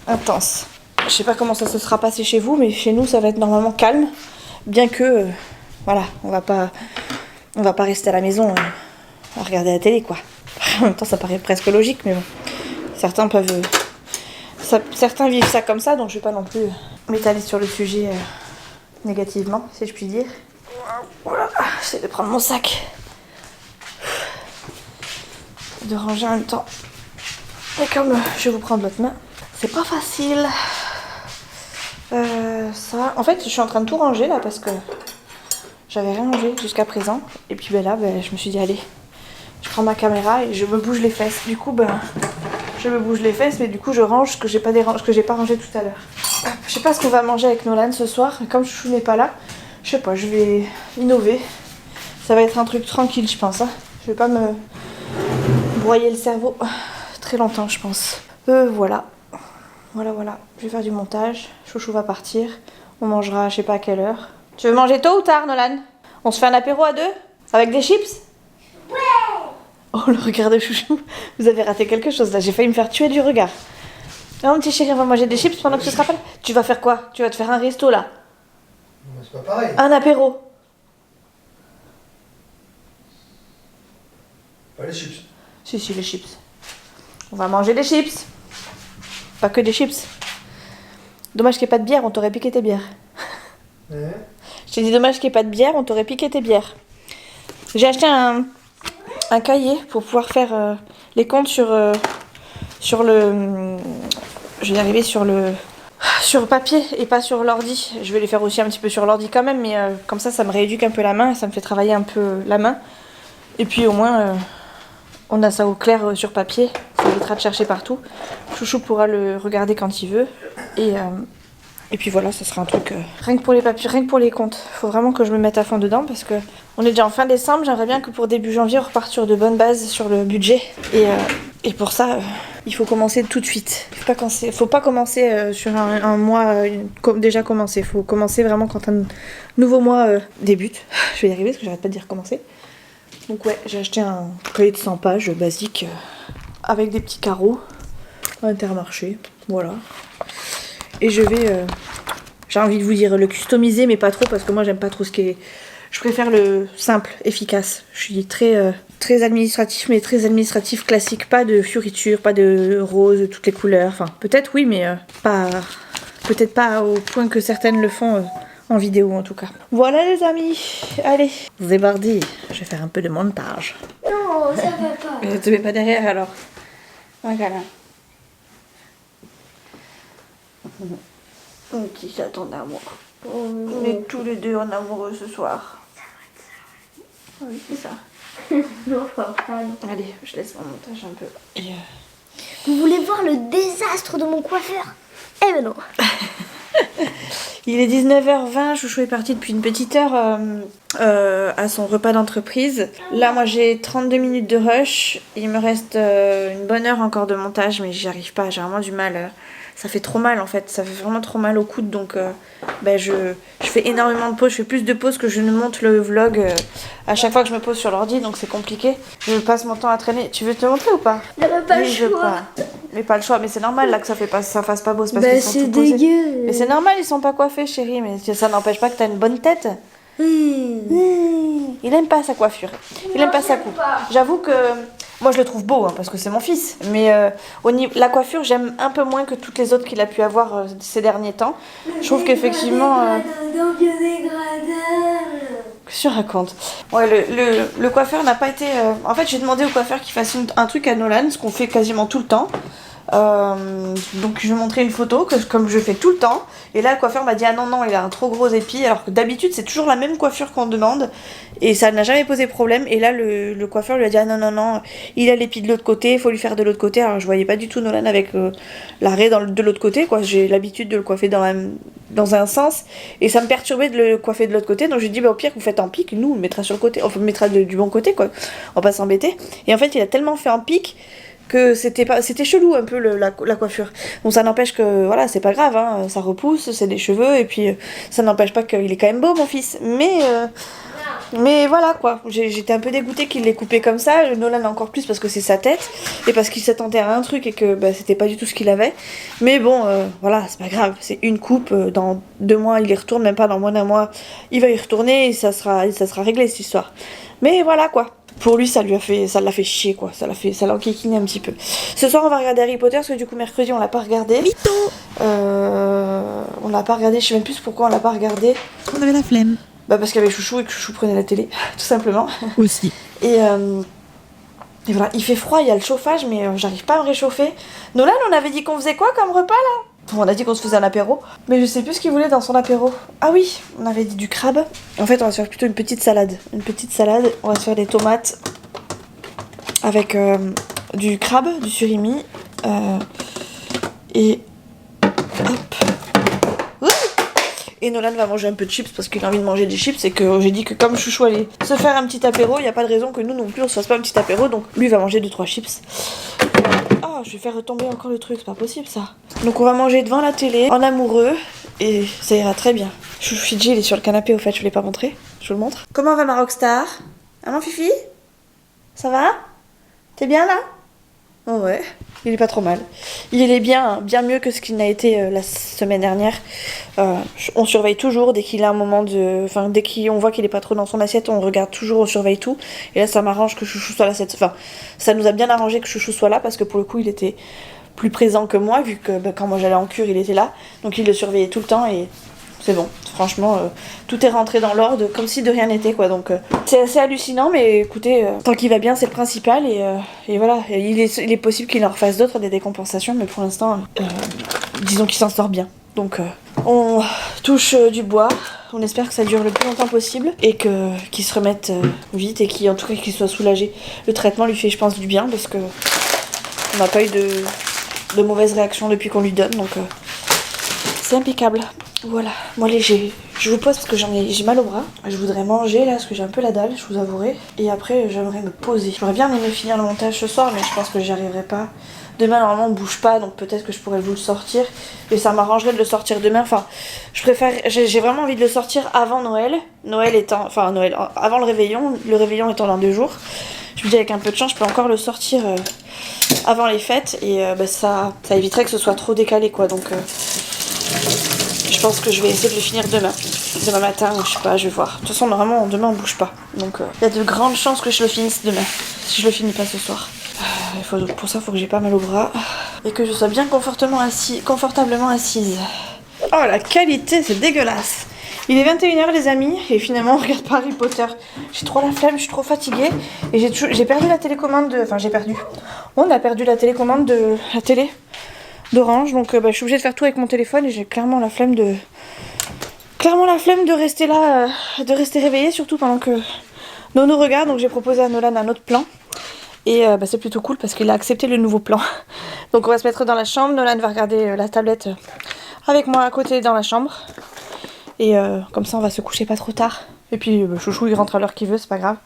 intense. Je sais pas comment ça se sera passé chez vous, mais chez nous ça va être normalement calme, bien que voilà, on va pas rester à la maison à regarder la télé quoi. En même temps ça paraît presque logique, mais bon, certains vivent ça comme ça, donc je vais pas non plus m'étaler sur le sujet négativement, si je puis dire. Voilà, j'essaie de prendre mon sac, de ranger en même temps. Et comme je vais vous prendre l'autre main, c'est pas facile. Ça, en fait, je suis en train de tout ranger là parce que j'avais rien rangé jusqu'à présent. Et puis là, je me suis dit allez, je prends ma caméra et je me bouge les fesses. Du coup, je me bouge les fesses, mais du coup, je range ce que j'ai pas rangé tout à l'heure. Je sais pas ce qu'on va manger avec Nolan ce soir. Comme Chouchou n'est pas là, je sais pas, je vais innover. Ça va être un truc tranquille, je pense. Hein. Je vais pas me broyer le cerveau très longtemps, je pense. Voilà. Voilà. Je vais faire du montage. Chouchou va partir. On mangera, je sais pas à quelle heure. Tu veux manger tôt ou tard, Nolan? On se fait un apéro à deux? Avec des chips? Ouais! Oh, le regard de Chouchou. Vous avez raté quelque chose là. J'ai failli me faire tuer du regard. Oh, mon petit chéri, on va manger des chips pendant que tu te rappelles. Tu vas faire quoi? Tu vas te faire un resto là? C'est pas pareil. Un apéro? Pas les chips. Si, les chips. On va manger des chips. Pas que des chips. Dommage qu'il n'y ait pas de bière, on t'aurait piqué tes bières. Ouais. Je t'ai dit dommage qu'il n'y ait pas de bière, on t'aurait piqué tes bières. J'ai acheté un cahier pour pouvoir faire les comptes sur le... Je vais y arriver sur papier et pas sur l'ordi. Je vais les faire aussi un petit peu sur l'ordi quand même, mais comme ça me rééduque un peu la main, ça me fait travailler un peu la main. Et puis au moins... on a ça au clair sur papier, ça évitera de chercher partout. Chouchou pourra le regarder quand il veut. Et puis voilà, ça sera un truc rien que pour les papiers, rien que pour les comptes. Faut vraiment que je me mette à fond dedans parce que on est déjà en fin décembre. J'aimerais bien que pour début janvier on reparte sur de bonnes bases sur le budget. Et pour ça, il faut commencer tout de suite. Faut pas commencer sur un mois déjà commencé. Faut commencer vraiment quand un nouveau mois débute. Je vais y arriver parce que j'arrête pas de dire commencer. Donc ouais, j'ai acheté un cahier de 100 pages basique avec des petits carreaux à Intermarché, voilà. Et je vais, j'ai envie de vous dire le customiser, mais pas trop parce que moi j'aime pas trop ce qui est... Je préfère le simple, efficace. Je suis très administratif, mais très administratif classique, pas de fioritures, pas de rose, toutes les couleurs. Enfin, peut-être oui, mais peut-être pas au point que certaines le font En vidéo en tout cas. Voilà les amis. Allez, c'est parti. Je vais faire un peu de montage. Non, ça va pas. Mais ne te mets pas derrière alors. Voilà. Qui s'attend à moi. On est tous les deux en amoureux ce soir. Oui, c'est ça. Non, papa, non. Allez, je laisse mon montage un peu. Et Vous voulez voir le désastre de mon coiffeur? Eh ben non. il est 19h20, Chouchou est parti depuis une petite heure à son repas d'entreprise. Là, moi j'ai 32 minutes de rush. Il me reste une bonne heure encore de montage, mais j'y arrive pas, j'ai vraiment du mal. Ça fait trop mal en fait, ça fait vraiment trop mal au coude, donc je fais énormément de pauses, je fais plus de pauses que je ne monte le vlog à chaque fois que je me pose sur l'ordi, donc c'est compliqué. Je passe mon temps à traîner. Tu veux te montrer ou pas? J'avais pas le Oui, je veux choix. pas. Mais pas le choix, mais c'est normal là que ça fasse pas beau, c'est parce Bah qu'ils sont c'est tout posés. dégueu. Mais c'est normal, ils sont pas coiffés chérie, mais ça n'empêche pas que t'as une bonne tête. Il aime pas sa coiffure, il aime pas sa coupe. J'avoue que moi je le trouve beau parce que c'est mon fils, mais la coiffure j'aime un peu moins que toutes les autres qu'il a pu avoir ces derniers temps. Je trouve qu'effectivement... Qu'est-ce que tu racontes? Ouais, le coiffeur n'a pas été... En fait j'ai demandé au coiffeur qu'il fasse un truc à Nolan, ce qu'on fait quasiment tout le temps. Donc je lui ai montré une photo comme je fais tout le temps, et là le coiffeur m'a dit ah non il a un trop gros épi, alors que d'habitude c'est toujours la même coiffure qu'on demande et ça n'a jamais posé problème. Et là le coiffeur lui a dit ah non il a l'épi de l'autre côté, il faut lui faire de l'autre côté. Alors je voyais pas du tout Nolan avec l'arrêt de l'autre côté quoi, j'ai l'habitude de le coiffer dans un sens et ça me perturbait de le coiffer de l'autre côté, donc je lui ai dit bah au pire vous faites en pique, nous on le mettra sur le côté, on le mettra du bon côté quoi, on va pas s'embêter. Et en fait il a tellement fait en pique que c'était chelou un peu la coiffure. Bon ça n'empêche que voilà c'est pas grave hein, ça repousse, c'est des cheveux et puis ça n'empêche pas qu'il est quand même beau mon fils, mais voilà quoi, j'étais un peu dégoûtée qu'il l'ait coupé comme ça. Nolan encore plus parce que c'est sa tête et parce qu'il s'attendait à un truc et que c'était pas du tout ce qu'il avait, mais bon voilà c'est pas grave, c'est une coupe, dans 2 mois il y retourne, même pas dans moins d'un mois il va y retourner et ça sera réglé cette histoire. Mais voilà quoi, pour lui ça l'a fait chier quoi, ça l'a enquiquiné un petit peu. Ce soir on va regarder Harry Potter parce que du coup mercredi on l'a pas regardé. Mytho. On l'a pas regardé, je sais même plus pourquoi on l'a pas regardé. On avait la flemme. Bah parce qu'il y avait Chouchou et que Chouchou prenait la télé, tout simplement. Aussi. Et voilà, il fait froid, il y a le chauffage mais j'arrive pas à me réchauffer. Nolan on avait dit qu'on faisait quoi comme repas là? On a dit qu'on se faisait un apéro, mais je sais plus ce qu'il voulait dans son apéro. Ah oui, on avait dit du crabe. En fait, on va se faire plutôt une petite salade. On va se faire des tomates avec du crabe, du surimi. Et... Hop. Ouh. Et Nolan va manger un peu de chips parce qu'il a envie de manger des chips. Et que j'ai dit que comme Chouchou allait se faire un petit apéro, il n'y a pas de raison que nous non plus on se fasse pas un petit apéro. Donc lui va manger 2-3 chips. Oh, je vais faire retomber encore le truc, c'est pas possible ça. Donc on va manger devant la télé, en amoureux, et ça ira très bien. Fidji il est sur le canapé au fait, je vous l'ai pas montré, je vous le montre. Comment va ma rockstar? Ah mon Fifi? Ça va? T'es bien là? Oh ouais, il est pas trop mal. Il est bien mieux que ce qu'il n'a été la semaine dernière. On surveille toujours dès qu'il a un moment de... Enfin, dès qu'on voit qu'il est pas trop dans son assiette, on regarde toujours, on surveille tout. Et là, ça m'arrange que Chouchou soit là. Enfin, ça nous a bien arrangé que Chouchou soit là parce que pour le coup, il était plus présent que moi, vu que quand moi j'allais en cure, il était là. Donc il le surveillait tout le temps et... C'est bon, franchement, tout est rentré dans l'ordre comme si de rien n'était quoi. Donc c'est assez hallucinant, mais écoutez, tant qu'il va bien, c'est le principal. Et voilà, il est possible qu'il en refasse d'autres, des décompensations, mais pour l'instant, disons qu'il s'en sort bien. Donc on touche du bois, on espère que ça dure le plus longtemps possible et qu'il se remette vite et qu'en tout cas qu'il soit soulagé. Le traitement lui fait, je pense, du bien parce que on n'a pas eu de mauvaises réactions depuis qu'on lui donne, donc c'est impeccable. Voilà, moi je vous pose parce que j'ai mal au bras. Je voudrais manger là parce que j'ai un peu la dalle, je vous avouerai. Et après j'aimerais me poser. J'aurais bien aimé finir le montage ce soir mais je pense que j'y arriverai pas. Demain normalement on bouge pas donc peut-être que je pourrais vous le sortir. Et ça m'arrangerait de le sortir demain. Enfin, j'ai vraiment envie de le sortir avant Noël. Avant le réveillon étant dans 2 jours. Je me dis avec un peu de chance je peux encore le sortir avant les fêtes. Et ça éviterait que ce soit trop décalé quoi donc... Je pense que je vais essayer de le finir demain matin, je sais pas, je vais voir. De toute façon, normalement, demain on bouge pas. Donc, il y a de grandes chances que je le finisse demain, si je le finis pas ce soir. Pour ça, il faut que j'ai pas mal au bras et que je sois bien confortablement assise. Oh, la qualité, c'est dégueulasse. Il est 21h les amis et finalement on regarde pas Harry Potter. J'ai trop la flemme, je suis trop fatiguée et j'ai perdu la télécommande de... Enfin j'ai perdu. On a perdu la télécommande de la télé d'Orange donc je suis obligée de faire tout avec mon téléphone et j'ai clairement la flemme de... rester là, de rester réveillée surtout pendant que Nono regarde. Donc j'ai proposé à Nolan un autre plan et c'est plutôt cool parce qu'il a accepté le nouveau plan. Donc on va se mettre dans la chambre, Nolan va regarder la tablette avec moi à côté dans la chambre. Et comme ça on va se coucher pas trop tard. Et puis Chouchou il rentre à l'heure qu'il veut, c'est pas grave.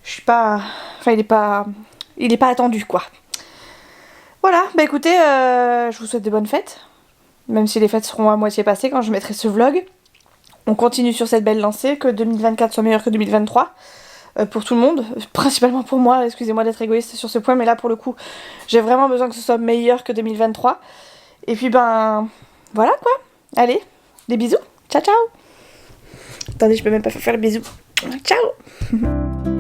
Je suis pas... Enfin il est pas attendu quoi. Voilà, bah écoutez, je vous souhaite de bonnes fêtes. Même si les fêtes seront à moitié passées quand je mettrai ce vlog. On continue sur cette belle lancée, que 2024 soit meilleur que 2023. Pour tout le monde, principalement pour moi, excusez-moi d'être égoïste sur ce point, mais là pour le coup, j'ai vraiment besoin que ce soit meilleur que 2023. Et puis ben, voilà quoi. Allez, des bisous. Ciao ciao. Attendez, je peux même pas faire le bisou. Ciao.